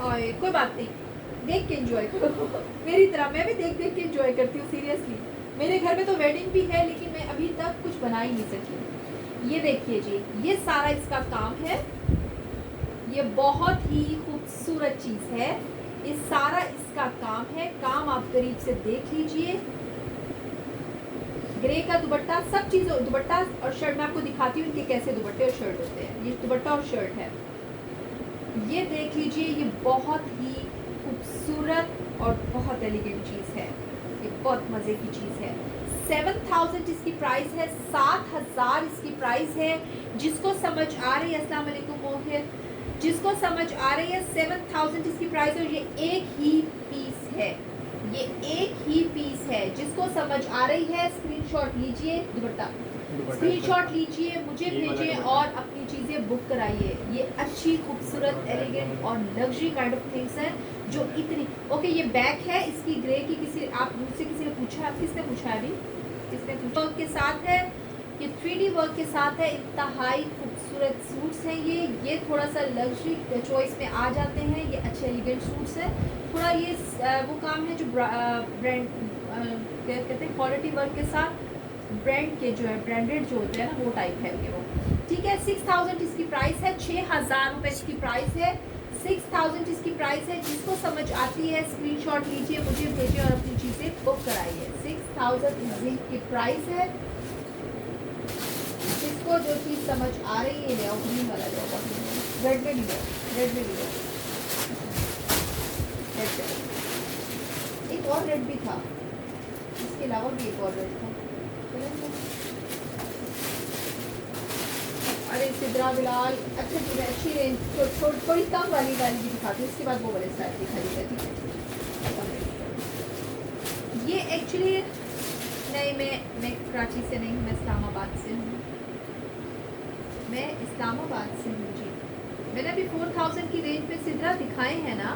और कोई बात नहीं, देख के एंजॉय करो मेरी तरह। मैं भी देख देख के एंजॉय करती हूँ सीरियसली। मेरे घर में तो वेडिंग भी है लेकिन मैं अभी तक कुछ बना ही नहीं सकी। ये देखिए जी, ये सारा इसका काम है। ये बहुत ही खूबसूरत चीज़ है, ये सारा इसका काम है। काम आप करीब से देख लीजिए। ग्रे का दुपट्टा, सब चीज़, दुपट्टा और शर्ट मैं आपको दिखाती हूँ इनके कैसे दुपट्टे और शर्ट होते हैं। ये दुपट्टा और शर्ट है, ये देख लीजिए। ये बहुत ही खूबसूरत और बहुत एलिगेंट चीज़ है, ये बहुत मज़े की चीज़ है। 7000 इसकी प्राइस है, 7000 इसकी प्राइस है। जिसको समझ आ रही है, अस्सलाम वालेकुम मोहित, जिसको समझ आ रही है 7000 इसकी प्राइस है। और ये एक ही पीस है, ये एक ही पीस है। जिसको समझ आ रही है स्क्रीनशॉट लीजिए, दुपट्टा स्क्रीनशॉट लीजिए, मुझे भेजिए और अपनी चीज़ें बुक कराइए। ये अच्छी खूबसूरत एलिगेंट और लग्जरी काइंड ऑफ थिंग्स हैं जो इतनी ओके। ये बैक है इसकी ग्रे की, किसी आप मुझसे किसी ने पूछा, आप किसने पूछा है अभी, किसने पूछा? वर्क के साथ है, ये 3D वर्क के साथ है। इंतहाई खूबसूरत सूट्स हैं ये थोड़ा सा लग्जरी चॉइस में आ जाते हैं। ये अच्छे एलिगेंट सूट्स हैं। थोड़ा ये वो काम है जो ब्रांड क्या कहते हैं, क्वालिटी वर्क के साथ ब्रांड के जो है, ब्रांडेड जो होते हैं ना, वो टाइप है ये वो। ठीक है, 6000 इसकी प्राइस है, 6000 रुपये इसकी प्राइस है, 6000 इसकी प्राइस है। जिसको समझ आती है स्क्रीनशॉट लीजिए, मुझे भेजिए और अपनी चीज़ें बुक कराइए। 6000 इसकी प्राइस है। जिसको जो चीज़ समझ आ रही है ले आओ, ग्रीन वाला ले आओ, रेड में भी लो, रेड में भी लो, एक और रेड भी था, इसके अलावा भी एक और रेड था। अरे सिद्रा बिलाल, अच्छा जी, अच्छी रेंज थोड़ी कम वाली भी दिखाती हूँ, उसके बाद वो वाले स्टाइल दिखाई है। ठीक है, ये एक्चुअली नहीं, मैं कराची से नहीं हूँ, मैं इस्लामाबाद से हूँ, मैं इस्लामाबाद से हूँ जी। मैंने अभी 4000 की रेंज में सिद्रा दिखाए हैं ना,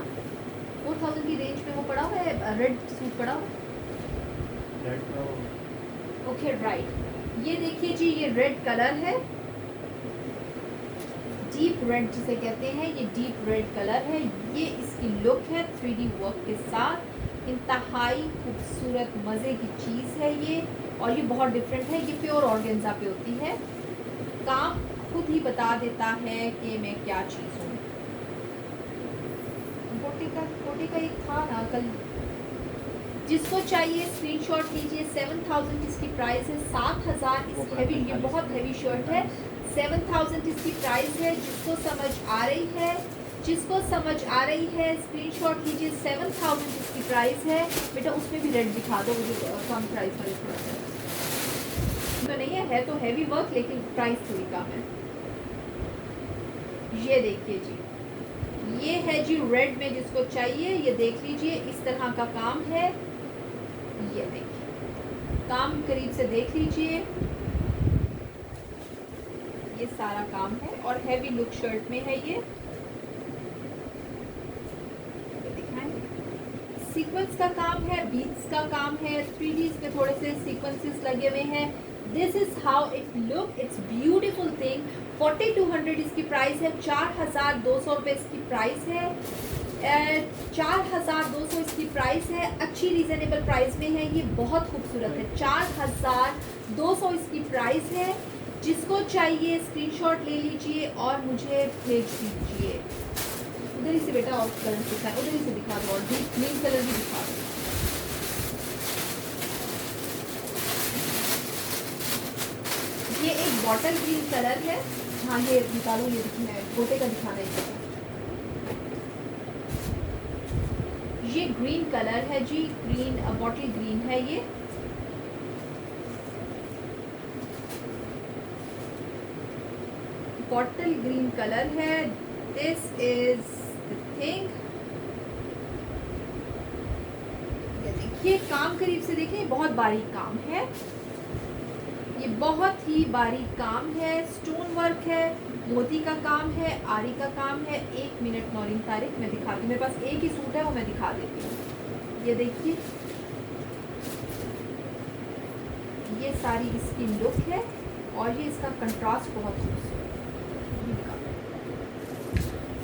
4000 की रेंज में वो पड़ा हुआ है, रेड सूट पड़ा हुआ है। ओके राइट, ये देखिए जी, ये रेड कलर है, डीप रेड जिसे कहते हैं, ये डीप रेड कलर है। ये इसकी लुक है 3D वर्क के साथ। इंतहाई खूबसूरत मज़े की चीज़ है ये, और ये बहुत डिफरेंट है। ये प्योर ऑर्गेन्जा पे होती है। काम खुद ही बता देता है कि मैं क्या चीज़ हूँ। कोटी का एक था ना कल, जिसको चाहिए स्क्रीनशॉट लीजिए। 7000 इसकी प्राइस है, 7000 इस हैवी, ये बहुत हैवी शर्ट है। 7000 इसकी प्राइस है। जिसको समझ आ रही है, जिसको समझ आ रही है स्क्रीनशॉट लीजिए। 7000 इसकी प्राइस है। बेटा उसमें भी रेड दिखा दो मुझे, कम प्राइस वाले थोड़ा सा तो नहीं है तो हैवी वर्क, लेकिन प्राइस थोड़ी कम है। ये देखिए जी, ये है जी रेड में, जिसको चाहिए ये देख लीजिए। इस तरह का काम है, ये देखिए, काम करीब से देख लीजिए। ये सारा काम है और हैवी लुक शर्ट में है ये। सीक्वेंस का काम है, बीट्स का काम है, 3Ds में थोड़े से सीक्वेंसेस लगे हुए हैं। This is how it look, it's beautiful thing. 4200 इसकी प्राइस है, 4200 रुपये इसकी प्राइस है, 4200 इसकी प्राइस है। अच्छी रीजनेबल प्राइस में है, ये बहुत खूबसूरत है। 4200 इसकी प्राइस है। जिसको चाहिए स्क्रीनशॉट ले लीजिए और मुझे भेज दीजिए। उधर ही से बेटा और कलर दिखाए, उधर ही से दिखा दो, और ग्रीन कलर भी दिखा दो। ये एक बॉटल ग्रीन कलर है। हाँ ये निकालो, ये दिखना है, गोटे का दिखाना है। ये ग्रीन कलर है जी, ग्रीन बॉटल ग्रीन है ये। बॉटल ग्रीन कलर है। This is the thing. ये देखिए, काम करीब से देखिए, बहुत बारीक काम है, ये बहुत ही बारीक काम है। स्टोन वर्क है, मोती का काम है, आरी का काम है। 1 मिनट नौरीन तारिक, मैं दिखाती हूँ, मेरे पास एक ही सूट है, वो मैं दिखा देती हूँ। ये देखिए, ये सारी इसकी लुक है और ये इसका कंट्रास्ट बहुत खूबसूरत है।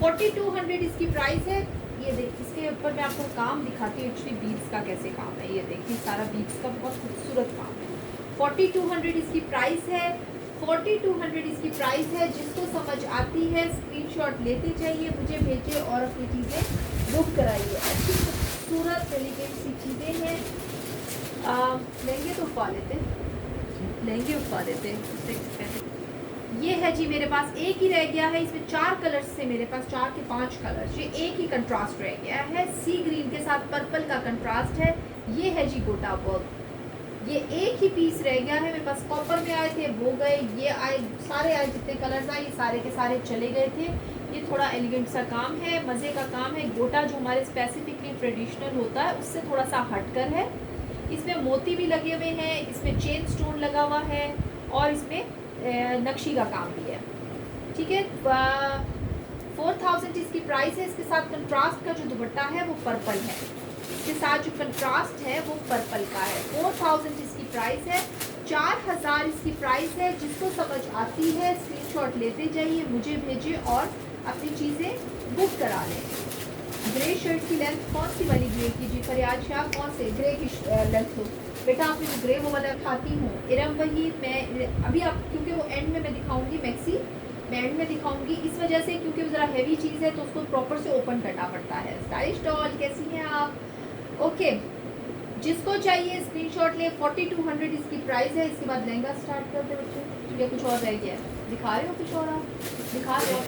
4200 इसकी प्राइस है। ये देखिए, इसके ऊपर मैं आपको काम दिखाती हूँ एक्चुअली बीड्स का कैसे काम है। ये देखिए, सारा बीड्स का बहुत खूबसूरत काम है। 4200 इसकी प्राइस है। 4200 इसकी प्राइस है। जिसको समझ आती है स्क्रीनशॉट लेते जाइए, मुझे भेजिए और अपनी चीज़ें बुक कराइए। अच्छी खूबसूरत एलिगेंट सी चीज़ें हैं। लहंगे तो उठवा लेते, लहंगे उठवा देते। ये है जी, मेरे पास एक ही रह गया है। इसमें 4 कलर्स से, मेरे पास 4 के 5 कलर्स, ये एक ही कंट्रास्ट रह गया है। सी ग्रीन के साथ पर्पल का कंट्रास्ट है। ये है जी गोटा वर्क। ये एक ही पीस रह गया है। मेरे पास कॉपर में आए थे, वो गए, ये आए, सारे आए, जितने कलर्स आए ये सारे के सारे चले गए थे। ये थोड़ा एलिगेंट सा काम है, मज़े का काम है। गोटा जो हमारे स्पेसिफिकली ट्रेडिशनल होता है उससे थोड़ा सा हटकर है। इसमें मोती भी लगे हुए हैं, इसमें चेन स्टोन लगा हुआ है और इसमें नक्शी का काम भी है। ठीक है, 4000 इसकी प्राइस है। इसके साथ कंट्रास्ट का जो दुपट्टा है वो पर्पल है, इसके साथ जो कंट्रास्ट है वो पर्पल का है। 4000 इसकी प्राइस है। 4000 इसकी प्राइस है। जिसको समझ आती है स्क्रीनशॉट लेते जाइए, मुझे भेजिए और अपनी चीज़ें बुक करा लें। ग्रे शर्ट की लेंथ कौन सी वाली ग्रे की जी? फरियाद शाह, कौन से ग्रे की लेंथ हो बेटा? आपने जो ग्रे वो वाला खाती हूँ। इरम वही, मैं अभी आप, क्योंकि वो एंड में मैं दिखाऊंगी मैक्सी, मैं एंड में दिखाऊंगी इस वजह से, क्योंकि वो ज़रा हैवी चीज़ है तो उसको प्रॉपर से ओपन करना पड़ता है। स्टाइलिश डॉल, कैसी हैं आप? ओके, जिसको चाहिए स्क्रीनशॉट ले। 4200 इसकी प्राइस है। इसके बाद लहंगा स्टार्ट कर दे बच्चों, या कुछ और रह गया है? दिखा रहे हो कुछ और? आप दिखा रहे हो?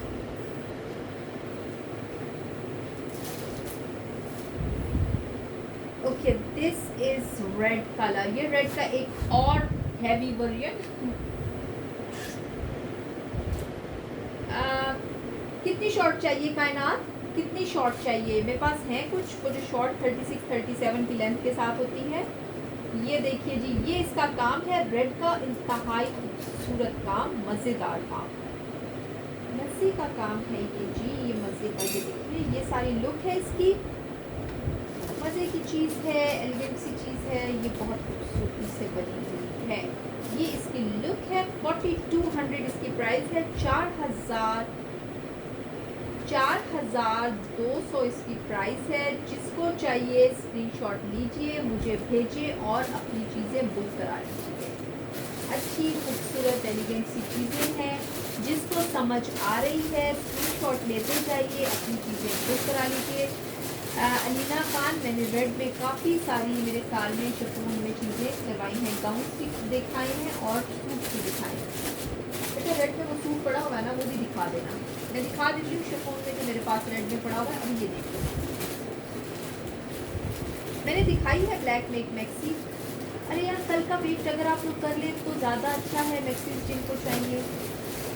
Okay, this is red colour. ये रेड का एक और हैवी वेरिएंट। कितनी शॉर्ट चाहिए कायनात? कितनी शॉर्ट चाहिए? मेरे पास हैं कुछ जो शॉर्ट 36 37 की लेंथ के साथ होती है। ये देखिए जी, ये इसका काम है रेड का, इंतहाई खूबसूरत काम, मज़ेदार काम, मज़े का काम है ये जी, ये मज़े का। ये देखिए, ये सारी लुक है इसकी, मज़े की चीज़ है, एलिगेंट सी चीज़ है। ये बहुत खूबसूरती से बनी हुई है। ये इसकी लुक है। 4200 इसकी प्राइस है। 4200 इसकी प्राइस है। जिसको चाहिए स्क्रीनशॉट लीजिए, मुझे भेजिए और अपनी चीज़ें बुक करा लीजिए। अच्छी खूबसूरत एलिगेंट सी चीज़ें हैं। जिसको समझ आ रही है स्क्रीनशॉट लेते जाइए, अपनी चीज़ें बुक करा लीजिए। अलीना खान, मैंने रेड में काफ़ी सारी मेरे ख्याल में शिफॉन में चीज़ें लगाई हैं, गाउन की दिखाई हैं और सूट की दिखाई हैं। बेटा रेड में वो सूट पड़ा हुआ है ना, वो भी दिखा देना। मैं दिखा देती हूँ शिफॉन में जो मेरे पास रेड में पड़ा हुआ है। अभी ये देखो, मैंने दिखाई है ब्लैक में एक मैक्सी। अरे यार, कल का वेट अगर आप लोग कर लें तो ज़्यादा अच्छा है। मैक्सीज जिनको चाहिए,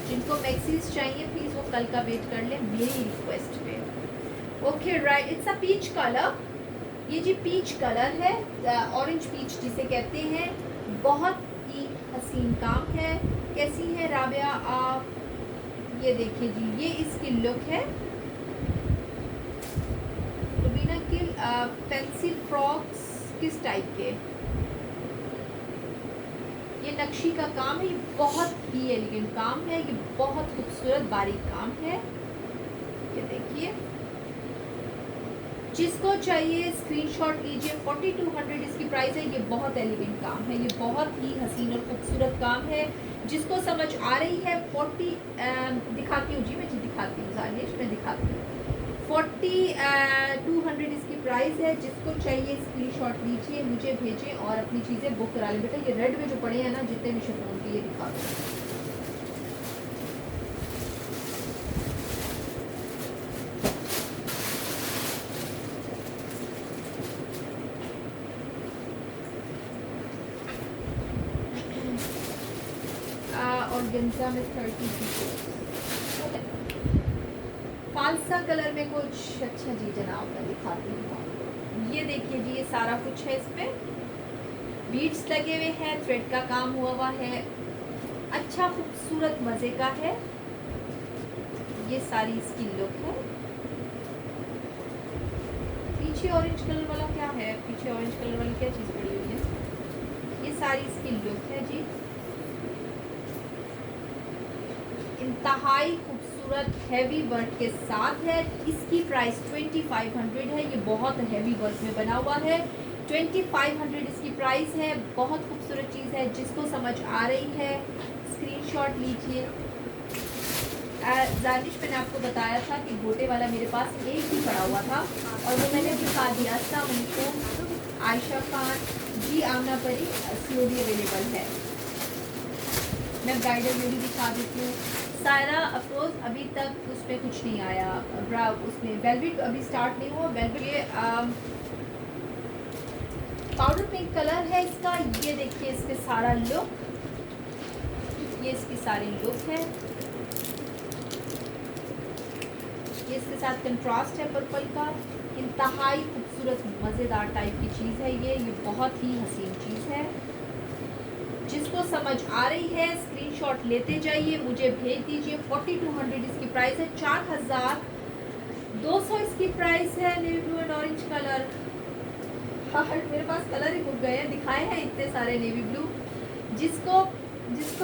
जिनको मैक्सीज चाहिए प्लीज़ वो कल का वेट कर लें मेरी रिक्वेस्ट पे। Okay right, it's a peach colour. ये जी पीच कलर है, ऑरेंज पीच जिसे कहते हैं। बहुत ही हसीन काम है। कैसी है राबिया आप? ये देखिए जी, ये इसकी लुक है। रुबीना की फैंसी फ्रॉक्स किस टाइप के? ये नक्शी का काम है, ये बहुत ही एलिगेंट काम है, ये बहुत खूबसूरत बारीक काम है। ये देखिए, जिसको चाहिए स्क्रीनशॉट लीजिए। 4200 इसकी प्राइस है। ये बहुत एलिगेंट काम है, ये बहुत ही हसीन और खूबसूरत काम है। जिसको समझ आ रही है दिखाती हूँ जी, मैं जी दिखाती हूँ, जानिश मैं दिखाती हूँ। 4200 इसकी प्राइस है। जिसको चाहिए स्क्रीनशॉट लीजिए, मुझे भेजें और अपनी चीज़ें बुक करा लें। बेटा ये रेड में जो पड़े हैं ना, जितने भी शिफॉन के, ये दिखा दो। और गेंजा में 30 पीसेस। फालसा कलर में कुछ अच्छा जी जनाब मैं दिखाती हूँ आपको। ये देखिए जी, ये सारा कुछ है, इसमें बीड्स लगे हुए हैं, थ्रेड का काम हुआ है, अच्छा खूबसूरत मज़े का है। ये सारी इसकी लुक है। पीछे ऑरेंज कलर वाला क्या है, पीछे ऑरेंज कलर वाली क्या चीज़ पड़ी हुई है। ये सारी इसकी लुक है जी, इंतहाई खूबसूरत हैवी वर्क के साथ है। इसकी प्राइस 2500 है। ये बहुत हैवी वर्क में बना हुआ है। 2500 इसकी प्राइस है। बहुत खूबसूरत चीज़ है। जिसको समझ आ रही है स्क्रीनशॉट लीजिए। जानिश मैंने आपको बताया था कि गोटे वाला मेरे पास एक ही पड़ा हुआ था और वो मैंने दिखा दिया। अस्सलाम वालेकुम आयशा खान जी, आमना परी सीओडी अवेलेबल है। मैं ब्राइडल में भी दिखा देती हूँ। सारा अफरोज अभी तक उसमें कुछ नहीं आया, उसमें वेलवेट अभी स्टार्ट नहीं हुआ। वेलवेट ये पाउडर पिंक कलर है इसका। ये देखिए इसके सारा लुक, ये इसकी सारी लुक है। ये इसके साथ कंट्रास्ट है पर्पल का। इंतहाई खूबसूरत मज़ेदार टाइप की चीज़ है ये बहुत ही हसीन चीज़ है। जिसको समझ आ रही है स्क्रीनशॉट लेते जाइए, मुझे भेज दीजिए। 4200 इसकी प्राइस है। 4200 इसकी प्राइस है। Navy blue and orange colour. हाँ, मेरे पास कलर ही मुक गए हैं, दिखाए हैं इतने सारे नेवी ब्लू। जिसको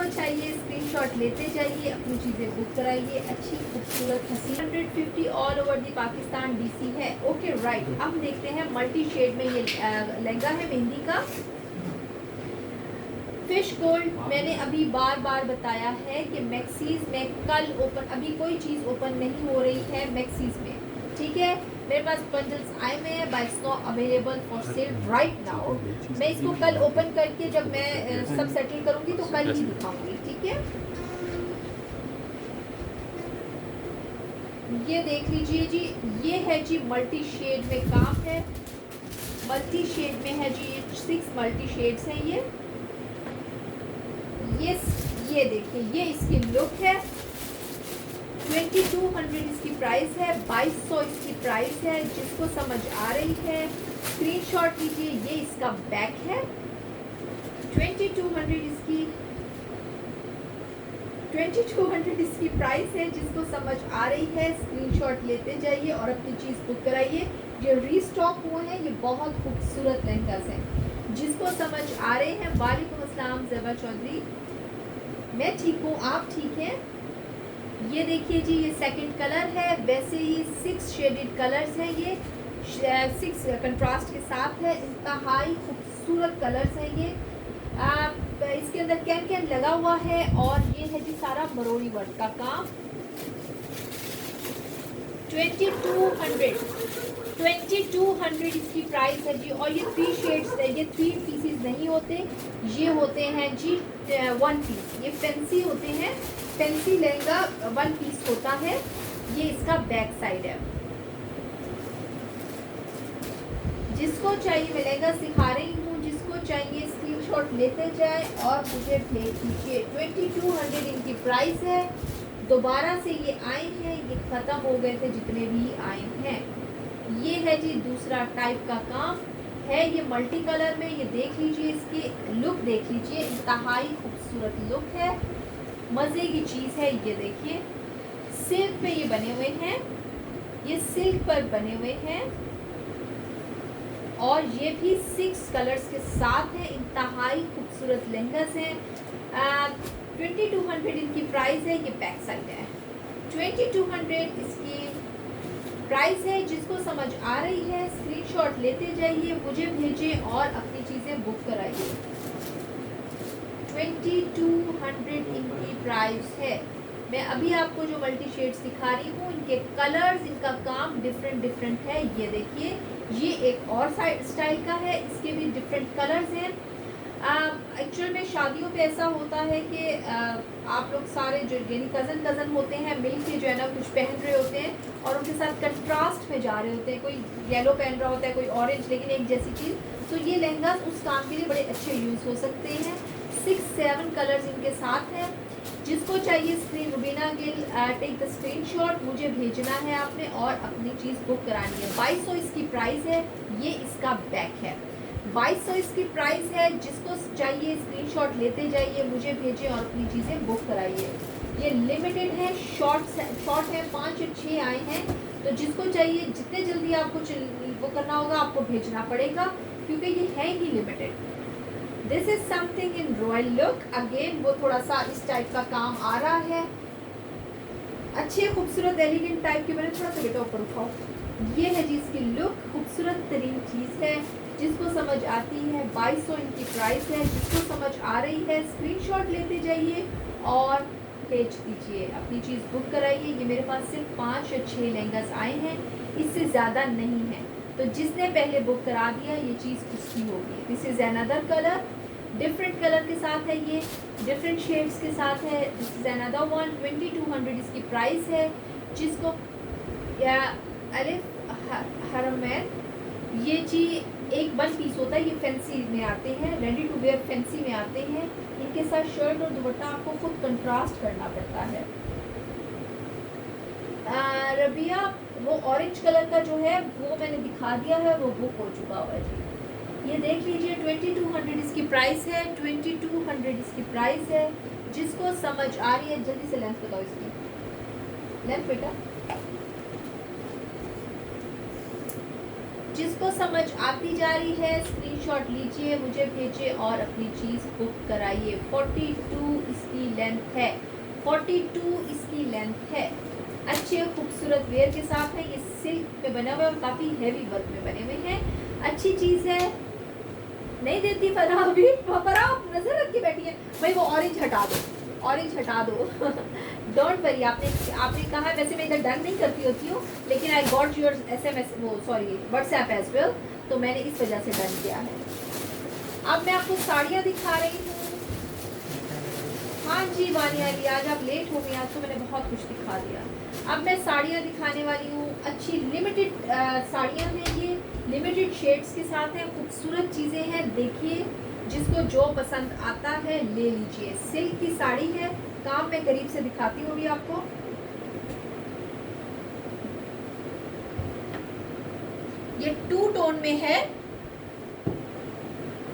चाहिए स्क्रीनशॉट लेते जाइए, अपनी चीज़ें बुक कराइए। अच्छी खूबसूरत हसीन 150 all over the Pakistan DC है। ओके राइट, अब देखते हैं मल्टी शेड में ये लहंगा है मेहंदी का। फिश गोल्ड मैंने अभी बार बार बताया है कि मैक्सीज में कल ओपन, अभी कोई चीज़ ओपन नहीं हो रही है मैक्सीज में, ठीक है। मेरे पास बंडल्स आए हुए हैं, but not available for sale right now. मैं इसको कल ओपन करके जब मैं सब सेटल करूंगी तो कल ही दिखाऊंगी, ठीक है। ये देख लीजिए जी, ये है जी मल्टी शेड में काम है। मल्टी शेड में है जी, 6 मल्टी शेड्स हैं ये देखिए, ये इसकी लुक है। 2200 इसकी प्राइस है। 2200 इसकी प्राइस है। जिसको समझ आ रही है स्क्रीनशॉट लीजिए। ये इसका बैक है। 2200 इसकी प्राइस है। जिसको समझ आ रही है स्क्रीनशॉट लेते जाइए और अपनी चीज़ बुक कराइए। ये रीस्टॉक हुए हैं, ये बहुत खूबसूरत लहंगास हैं। जिसको समझ आ रहे हैं, वालेकुम अस्सलाम ज़ेबा चौधरी, मैं ठीक हूँ, आप ठीक हैं। ये देखिए जी, ये सेकंड कलर है। वैसे ही 6 शेडेड कलर्स हैं, ये 6 कंट्रास्ट के साथ है। इंतहाई खूबसूरत कलर्स हैं ये। इसके अंदर कैन लगा हुआ है और ये है जी सारा मरोड़ी वर्क का काम। 2200 इसकी प्राइस है जी। और ये 3 शेड्स है, ये 3 पीसेस नहीं होते, ये होते हैं जी 1 पीस। ये फैंसी होते हैं, फैंसी लहंगा 1 पीस होता है। ये इसका बैक साइड है। जिसको चाहिए, मैं लहंगा सिखा रही हूँ, जिसको चाहिए स्क्रीनशॉट लेते जाए और मुझे भेज दीजिए। 2200 इनकी प्राइस है। दोबारा से ये आए हैं, ये ख़त्म हो गए थे जितने भी आए हैं। ये है जी दूसरा टाइप का काम है, ये मल्टी कलर में। ये देख लीजिए, इसकी लुक देख लीजिए, इंतहाई खूबसूरत लुक है, मज़े की चीज़ है। ये देखिए सिल्क पे ये बने हुए हैं, ये सिल्क पर बने हुए हैं और ये भी 6 कलर्स के साथ है। इंतहाई खूबसूरत लहंगास हैं। 2200 इनकी प्राइस है। ये बैक साइड है। 2200 इसकी प्राइस है। जिसको समझ आ रही है स्क्रीनशॉट लेते जाइए, मुझे भेजें और अपनी चीज़ें बुक कराइए। 2200 इनकी प्राइस है। मैं अभी आपको जो मल्टी शेड्स दिखा रही हूँ, इनके कलर्स, इनका काम डिफरेंट है। ये देखिए, ये एक और स्टाइल का है, इसके भी डिफरेंट कलर्स हैं। एक्चुअल में शादियों पे ऐसा होता है कि आप लोग सारे जो यानी कज़न होते हैं मिल के जो है ना कुछ पहन रहे होते हैं और उनके साथ कंट्रास्ट में जा रहे होते हैं। कोई येलो पहन रहा होता है, कोई ऑरेंज, लेकिन एक जैसी चीज़। तो ये लहंगास उस काम के लिए बड़े अच्छे यूज़ हो सकते हैं। 6-7 कलर्स इनके साथ हैं। जिसको चाहिए screen Rubina Gill, take the screenshot, मुझे भेजना है आपने और अपनी चीज़ बुक करानी है। 2200 इसकी प्राइस है, ये इसका बैक है। 2200 इसकी प्राइस है, जिसको चाहिए स्क्रीनशॉट लेते जाइए, मुझे भेजें और अपनी चीज़ें बुक कराइए। ये लिमिटेड है, शॉर्ट है, 5 या 6 आए हैं, तो जिसको चाहिए जितने जल्दी आपको वो करना होगा, आपको भेजना पड़ेगा क्योंकि ये है ही limited. This is something in royal look, again वो थोड़ा सा इस टाइप का काम आ रहा है, अच्छे खूबसूरत एलिगेंट टाइप के। मैंने थोड़ा सा बेटा ऊपर उठाओ, ये है जी इसकी लुक, खूबसूरत तरीन चीज़ है, जिसको समझ आती है। 2200 इनकी प्राइस है, जिसको समझ आ रही है स्क्रीनशॉट लेते जाइए और भेज दीजिए, अपनी चीज़ बुक कराइए। ये मेरे पास सिर्फ 5 या 6 लहंगास आए हैं, इससे ज़्यादा नहीं है, तो जिसने पहले बुक करा दिया ये चीज़ उसकी होगी। This is another colour, different colour के साथ है, ये डिफरेंट शेड्स के साथ है। दिस इज़ अनदर वन, 2200 इसकी प्राइस है, जिसको अलिफ हरमैन, ये जी एक 1 पीस होता है, ये फैंसी में आते हैं, रेडी टू वेयर फैंसी में आते हैं। इनके साथ शर्ट और दुपट्टा आपको खुद कंट्रास्ट करना पड़ता है। रबिया, वो ऑरेंज कलर का जो है वो मैंने दिखा दिया है, वो बुक हो चुका हुआ है जी। ये देख लीजिए, 2200 इसकी प्राइस है, 2200 इसकी प्राइस है। जिसको समझ आ रही है जल्दी से लेंथ बताओ इसकी, लेंथ बेटा, जिसको समझ आती जा रही है स्क्रीनशॉट लीजिए, मुझे भेजिए और अपनी चीज़ बुक कराइए। 42 इसकी लेंथ है, 42 इसकी लेंथ है, अच्छे खूबसूरत वेयर के साथ है। ये सिल्क में बना हुआ है और काफ़ी हैवी वर्क में बने हुए हैं, अच्छी चीज़ है। नहीं देती फराह भी, फराह नजर रख के बैठी है भाई, वो ऑरेंज हटा दो, ऑरेंज हटा दो। डोंट वरी, आपने कहा, वैसे मैं इधर डन नहीं करती होती हूँ, लेकिन आई गॉट योर SMS, वो सॉरी व्हाट्सएप एज वेल, तो मैंने इस वजह से डन किया है। अब मैं आपको साड़ियाँ दिखा रही हूँ। हाँ जी वानिया अली, आज आप लेट हो गई, आज तो मैंने बहुत कुछ दिखा दिया। अब मैं साड़ियाँ दिखाने वाली हूँ, अच्छी लिमिटेड साड़ियाँ हैं, ये लिमिटेड शेड्स के साथ हैं, खूबसूरत चीज़ें हैं। देखिए, जिसको जो पसंद आता है ले लीजिए। सिल्क की साड़ी है, काम मैं करीब से दिखाती हूँ अभी आपको। ये 2 टोन में है,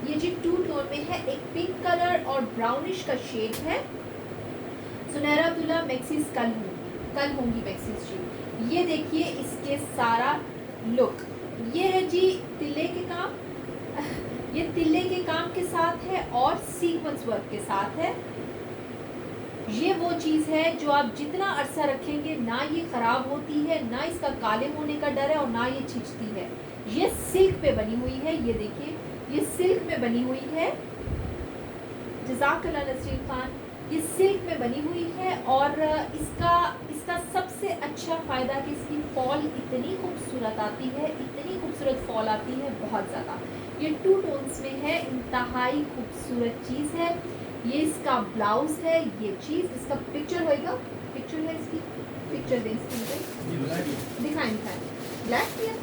ये जी 2 टोन में है, एक पिंक कलर और ब्राउनिश का शेड है। सुनहरा अब्दुल्ला, मैक्सीज कल होंगी मैक्सीज जी। ये देखिए इसके सारा लुक, ये है जी तिल्ले के काम, ये तिल्ले के काम के साथ है और सीक्वेंस वर्क के साथ है। ये वो चीज़ है जो आप जितना अरसा रखेंगे ना ये ख़राब होती है, ना इसका काले होने का डर है और ना ये छिंचती है। ये सिल्क पे बनी हुई है, ये देखिए ये सिल्क में बनी हुई है। जज़ाकल्लाह नसीर खान, ये सिल्क में बनी हुई है और इसका सबसे अच्छा फ़ायदा कि इसकी फॉल इतनी खूबसूरत आती है, इतनी खूबसूरत फॉल आती है, बहुत ज़्यादा। ये 2 टोन्स में है, इंतहाई खूबसूरत चीज़ है। ये इसका ब्लाउज है, ये चीज़ इसका पिक्चर होएगा, पिक्चर है इसकी, पिक्चर दें इसकी, दिखाएं ब्लैक की है,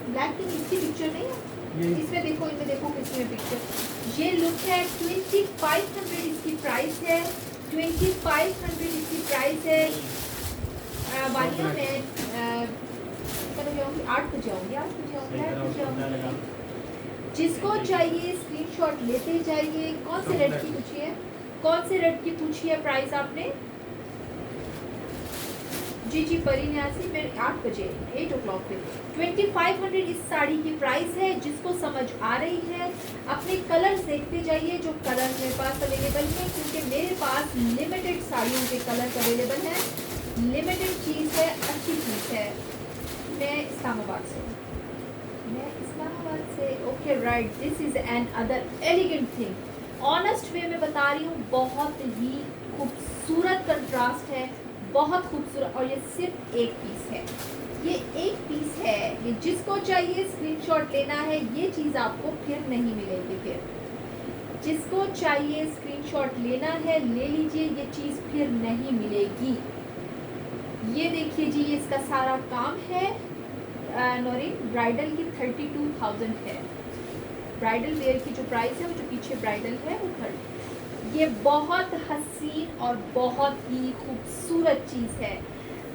ब्लैक की इसकी पिक्चर नहीं है, इसमें देखो, इनमें देखो किसमें पिक्चर। ये लुक है, 2500 इसकी प्राइस है, 2500 इसकी प्राइस है। वानिया में कब जाऊँगी, 8 बजे आऊँगी, 8 बजे आऊँगी। जिसको चाहिए स्क्रीनशॉट लेते जाइए। कौन से रेड की पूछी है, कौन से रेड की पूछी है प्राइस आपने? जी परी न्यासी, मेरे 8 बजे 8 o'clock पे 2500 इस साड़ी की प्राइस है। जिसको समझ आ रही है अपने कलर्स देखते जाइए, जो कलर मेरे पास अवेलेबल है, क्योंकि मेरे पास लिमिटेड साड़ियों के कलर अवेलेबल हैं। लिमिटेड चीज़ है, अच्छी चीज़ है। मैं इस्लामाबाद से, okay right, this is an other elegant thing. Honest way में बता रही हूँ, बहुत ही खूबसूरत कंट्रास्ट है, बहुत खूबसूरत। और ये सिर्फ एक पीस है, ये एक पीस है। ये जिसको चाहिए स्क्रीनशॉट लेना है, ये चीज़ आपको फिर नहीं मिलेगी। फिर जिसको चाहिए स्क्रीनशॉट लेना है ले लीजिए, ये चीज़ फिर नहीं मिलेगी। ये देखिए जी, ये इसका सारा काम है। नौरीन, ब्राइडल की 32,000 है। ब्राइडल वेयर की जो प्राइस है, वो जो पीछे ब्राइडल है वो ये बहुत हसीन और बहुत ही खूबसूरत चीज़ है।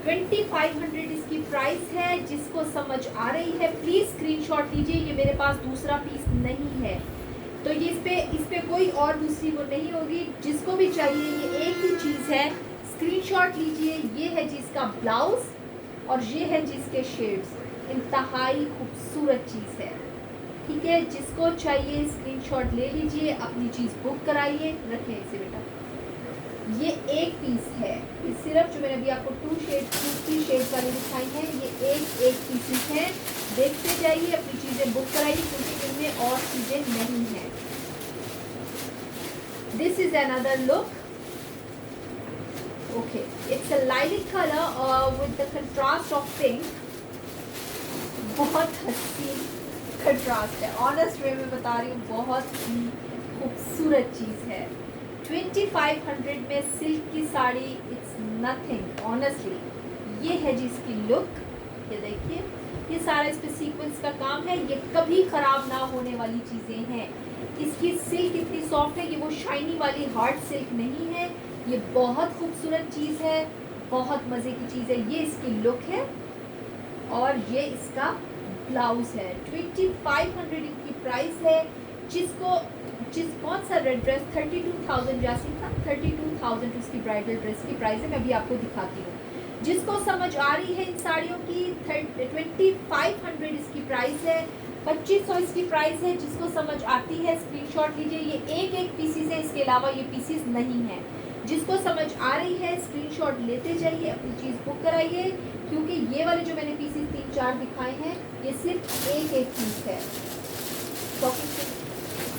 2500 इसकी प्राइस है। जिसको समझ आ रही है प्लीज़ स्क्रीनशॉट लीजिए। ये मेरे पास दूसरा पीस नहीं है, तो ये इस पे कोई और दूसरी वो नहीं होगी। जिसको भी चाहिए ये एक ही चीज़ है, स्क्रीनशॉट लीजिए। ये है जिसका ब्लाउज और ये है जिसके शेड्स। इंतहाई खूबसूरत चीज़ है, ठीक है। जिसको चाहिए स्क्रीनशॉट ले लीजिए, अपनी चीज़ बुक कराइए। रखें इसे बेटा। ये एक पीस है। ये सिर्फ जो मैंने अभी आपको 2-3 शेड्स वाली दिखाई है, ये एक पीसेस हैं। देखते जाइए, अपनी चीज़ें बुक कराइए क्योंकि इनमें और चीज़ें नहीं हैं। This is another look. Okay, it's a light colour with the contrast of pink. बहुत हसीन कंट्रास्ट है, ऑनेस्ट वे में बता रही हूँ। बहुत ही खूबसूरत चीज़ है। 2500 में सिल्क की साड़ी, इट्स नथिंग ऑनेस्टली। ये है जिसकी लुक। ये देखिए, ये सारा इस पे सीक्वेंस का काम है। ये कभी ख़राब ना होने वाली चीज़ें हैं। इसकी सिल्क इतनी सॉफ्ट है, ये वो शाइनी वाली हार्ड सिल्क नहीं है। ये बहुत खूबसूरत चीज़ है, बहुत मज़े की चीज़ है। ये इसकी लुक है और ये इसका ब्लाउज है। 2500 इनकी प्राइस है। कौन सा रेड ड्रेस 32,000 जासी था, 32,000 उसकी ब्राइडल ड्रेस की प्राइस है। मैं भी आपको दिखाती हूँ। जिसको समझ आ रही है इन साड़ियों की, 2500 इसकी प्राइस है। 2500 इसकी प्राइस है। जिसको समझ आती है स्क्रीनशॉट लीजिए। ये एक पीसीस है, इसके अलावा ये पीसीस नहीं है। जिसको समझ आ रही है स्क्रीनशॉट लेते जाइए, अपनी चीज़ बुक कराइए क्योंक꯫ ये वाले जो मैंने पीसीस 3-4 दिखाए हैं, ये सिर्फ एक पीस है।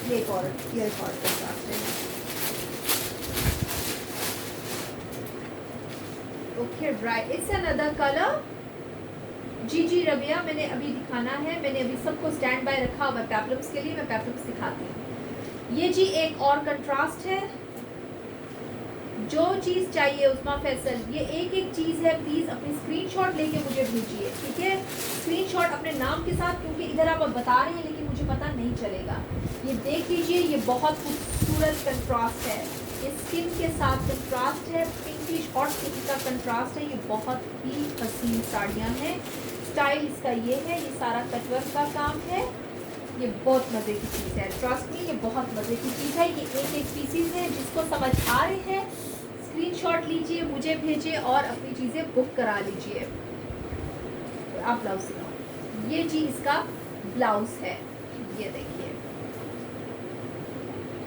ये एक और okay right, it's another colour. जी रबिया, मैंने अभी दिखाना है। मैंने अभी सबको स्टैंड बाय रखा हुआ है पेप्लम्स के लिए। मैं पेप्लम्स दिखाती हूँ। ये जी एक और कंट्रास्ट है। जो चीज़ चाहिए उस्मा फैसल, ये एक चीज़ है। प्लीज़ अपनी स्क्रीनशॉट लेके मुझे भेजिए, ठीक है। स्क्रीनशॉट अपने नाम के साथ, क्योंकि इधर आप बता रहे हैं लेकिन मुझे पता नहीं चलेगा। ये देख लीजिए, ये बहुत खूबसूरत कंट्रास्ट है। ये स्किन के साथ कंट्रास्ट है, पिंकिश हॉट पिंक का कंट्रास्ट है। ये बहुत ही हसीन साड़ियाँ हैं। स्टाइल इसका ये है, ये सारा कटवर्क का काम है। ये बहुत मज़े की चीज़ है, ट्रस्ट मी, ये बहुत मज़े की चीज़ है। ये एक पीसीस है। जिसको समझ आ रहे हैं स्क्रीनशॉट लीजिए, मुझे भेजिए और अपनी चीज़ें बुक करा लीजिए। आप ब्लाउज दिखाओ। ये जी इसका ब्लाउज है। ये देखिए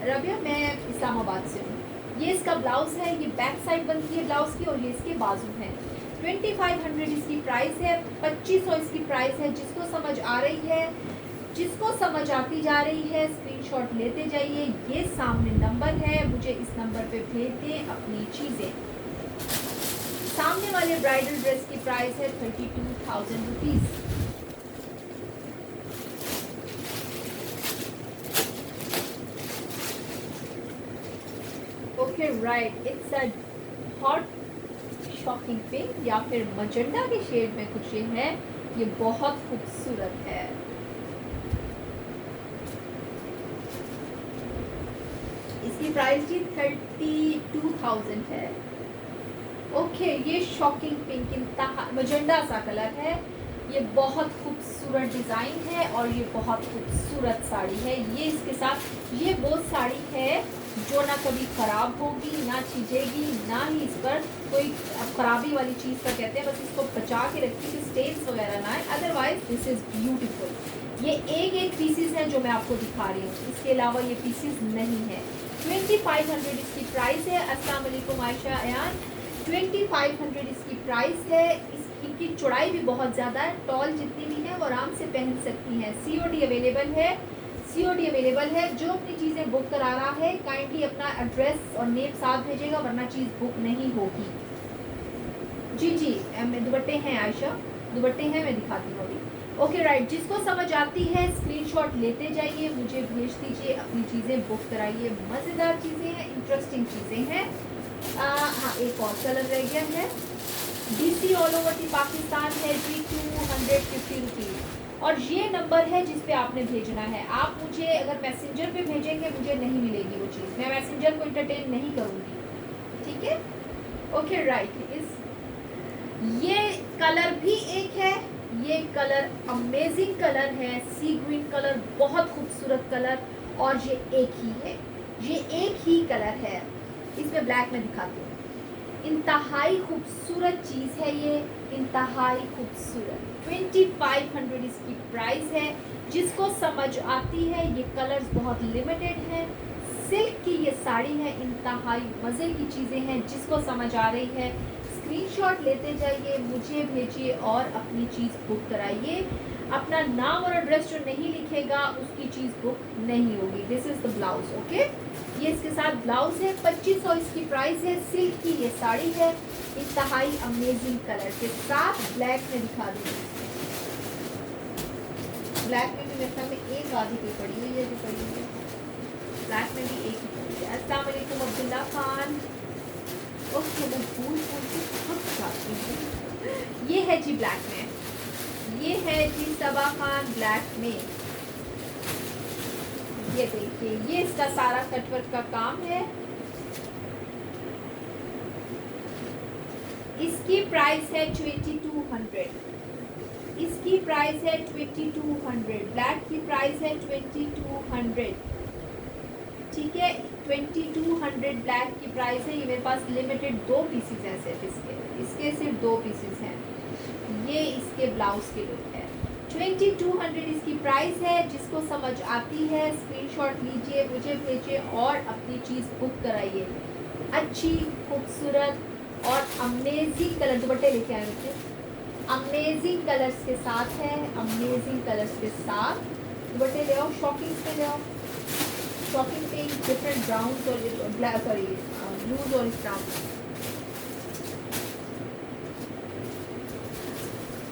रबिया, मैं इस्लामाबाद से हूँ। ये इसका ब्लाउज है। ये बैक साइड बनती है ब्लाउज की और ये इसके बाजू हैं। 2500 इसकी प्राइस है। 2500 इसकी प्राइस है। जिसको समझ आ रही है, जिसको समझ आती जा रही है, स्क्रीनशॉट लेते जाइए। ये सामने नंबर है, मुझे इस नंबर पे भेज दें अपनी चीज़ें। सामने वाले ब्राइडल ड्रेस की प्राइस है 32,000 rupees. Okay right, it's a hot shocking pink या फिर मजेंडा के शेड में कुछ ये है। ये बहुत खूबसूरत है। इसकी प्राइस जी 32,000 है। ओके, ये शॉकिंग पिंक इंतहा मजेंडा सा कलर है। ये बहुत खूबसूरत डिज़ाइन है और ये बहुत खूबसूरत साड़ी है। ये इसके साथ ये वो साड़ी है जो ना कभी ख़राब होगी, ना छिजेगी, ना ही इस पर कोई ख़राबी वाली चीज़ का कहते हैं। बस इसको बचा के रखिए कि स्टेन्स वगैरह ना आए। Otherwise this is beautiful. ये एक पीसीस है जो मैं आपको दिखा रही हूँ, इसके अलावा ये पीसीस नहीं है। 2500 इसकी प्राइस है। अस्सलाम वालेकुम आयशा अयान। 2500 इसकी प्राइस है। इनकी चौड़ाई भी बहुत ज़्यादा है, टॉल जितनी भी है वो आराम से पहन सकती हैं। सीओडी अवेलेबल है, सीओडी अवेलेबल है। जो अपनी चीज़ें बुक करा रहा है काइंडली अपना एड्रेस और नेम साथ भेजेगा, वरना चीज़ बुक नहीं होगी। जी दुपट्टे हैं आयशा, दुपट्टे हैं, मैं दिखाती हूँ अभी। ओके राइट, जिसको समझ आती है स्क्रीनशॉट लेते जाइए, मुझे भेज दीजिए, अपनी चीज़ें बुक कराइए। मज़ेदार चीज़ें हैं, इंटरेस्टिंग चीज़ें हैं। हाँ, एक और कलर रह गया है। DC all over the Pakistan है जी 250 रुपीज़। और ये नंबर है जिस पे आपने भेजना है। आप मुझे अगर मैसेंजर पे भेजेंगे मुझे नहीं मिलेगी वो चीज़, मैं मैसेंजर को इंटरटेन नहीं करूँगी, ठीक है। Okay right. ये कलर भी एक है, ये कलर अमेजिंग कलर है, सी ग्रीन कलर, बहुत खूबसूरत कलर, और ये एक ही है, ये एक ही कलर है। इसमें ब्लैक में दिखाती हूँ, इंतहाई खूबसूरत चीज़ है ये, इंतहाई खूबसूरत। 2500 इसकी प्राइस है। जिसको समझ आती है, ये कलर्स बहुत लिमिटेड हैं, सिल्क की ये साड़ी है, इंतहाई मज़े की चीज़ें हैं। जिसको समझ आ रही है स्क्रीनशॉट लेते जाइए, मुझे भेजिए और अपनी चीज़ बुक कराइए। अपना नाम और एड्रेस जो नहीं लिखेगा उसकी चीज़ बुक नहीं होगी। This is the blouse, okay. ये इसके साथ ब्लाउज है, 2500 इसकी प्राइस है। सिल्क की ये साड़ी है, इंतहाई अमेजिंग कलर के साथ। ब्लैक में दिखा दूँगी, ब्लैक में भी मेरे ख्याल में एक आधी की पड़ी हुई है, जो पड़ी हुई है ब्लैक में भी एक ही पड़ी है। अस्सलाम वालेकुम अब्दुल्ला खान। ओके, मैं भूल के थक जाती हूँ। ये है जी ब्लैक में, ये है जी सबा खान ब्लैक में। ये देखिए, ये इसका सारा कटवर्क का काम है। इसकी प्राइस है 2200, इसकी प्राइस है 2200। ब्लैक की प्राइस है 2200, ठीक है। 2200 ब्लैक की प्राइस है। ये मेरे पास लिमिटेड 2 पीसेस हैं सिर्फ इसके सिर्फ 2 पीसेस हैं। ये इसके ब्लाउज के लुक है। 2200 इसकी प्राइस है। जिसको समझ आती है स्क्रीनशॉट लीजिए, मुझे भेजिए और अपनी चीज़ बुक कराइए। अच्छी खूबसूरत और अमेजिंग कलर दुपट्टे लेके आए बच्चे, अमेजिंग कलर्स के साथ है, अमेजिंग कलर्स के साथ दुपट्टे ले आओ। शॉकिंग पे ले आओ, शॉकिंग पे डिफरेंट ब्राउन और ब्लैक, सॉरी ब्लूज और ब्राउन।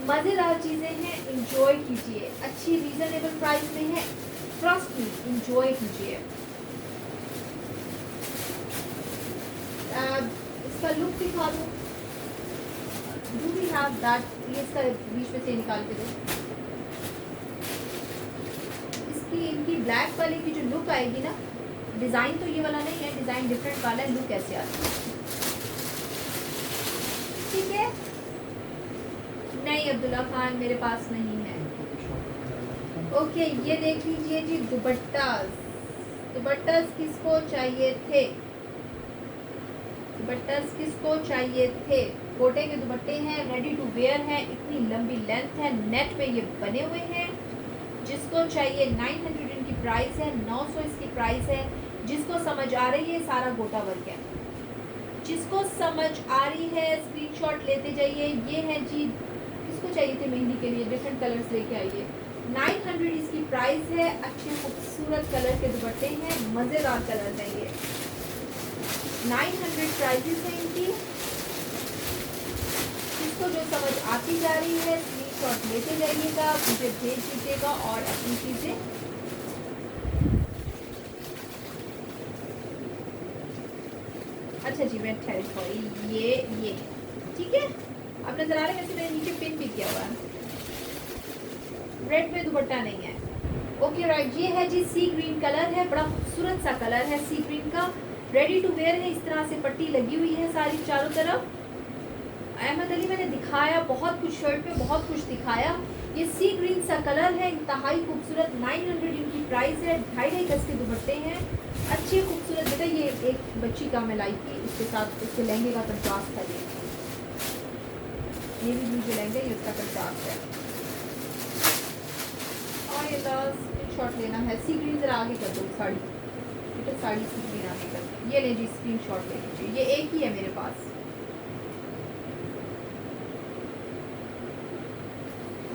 मज़ेदार चीज़ें हैं, इंजॉय कीजिए। अच्छी रीजनेबल प्राइस में है, ट्रस्ट मी, इंजॉय कीजिए। इसका लुक दिखा दूँ, डू वी हैव दैट, ये इसका बीच में से निकाल के दो। इसकी इनकी ब्लैक वाले की जो लुक आएगी ना, डिज़ाइन तो ये वाला नहीं है, डिज़ाइन डिफरेंट वाला है, लुक ऐसे आता है, ठीक है। नहीं अब्दुल्ला खान मेरे पास नहीं है। ओके, ये देख लीजिए जी दुपट्टास, दुपट्टास किसको चाहिए थे, दुपट्टास किसको चाहिए थे। कोटे के दुपट्टे हैं, रेडी टू वेयर हैं, इतनी लंबी लेंथ है, नेट पे ये बने हुए हैं। जिसको चाहिए 900 इनकी प्राइस है, 900 इसकी प्राइस है। जिसको समझ आ रही है सारा गोटा वर्क है, जिसको समझ आ रही है स्क्रीनशॉट लेते जाइए। ये है जी, किसको चाहिए थे मेहंदी के लिए, डिफरेंट कलर्स लेके आइए। 900 इसकी प्राइस है। अच्छे खूबसूरत कलर के दुपट्टे हैं, मज़ेदार कलर हैं ये। 900 प्राइसेस हैं इनकी। जिसको जो समझ आती जा रही है स्क्रीनशॉट लेते जाइएगा, मुझे भेज दीजिएगा और अपनी चीज़ें अच्छा जी, मैं ठहर सॉरी, ये ठीक है। अब नजर आ रहे हैं, वैसे मैंने नीचे पिन भी किया हुआ है, रेड में दुपट्टा नहीं है। ओके राइट, ये है जी सी ग्रीन कलर है, बड़ा खूबसूरत सा कलर है सी ग्रीन का, रेडी टू वेयर है। इस तरह से पट्टी लगी हुई है सारी चारों तरफ। अहमद अली मैंने दिखाया बहुत कुछ, शर्ट पे बहुत कुछ दिखाया। ये सी ग्रीन सा कलर है, इंतहाई खूबसूरत। 900 इनकी प्राइस है। 2.5 गज के दुपट्टे हैं, अच्छे खूबसूरत। बेटा ये एक बच्ची का मैं लाई थी, उसके साथ उसके लहंगे का कंट्रास्ट था। ये भी मुझे लहंगा, ये उसका कंट्रास्ट है। और ये स्क्रीन शॉट लेना है, सी ग्रीन जरा आगे कर दो साड़ी, बेटा साड़ी सी ग्रीन आगे कर दो। ये ले जी स्क्रीन शॉट ले लीजिए, ये एक ही है मेरे पास।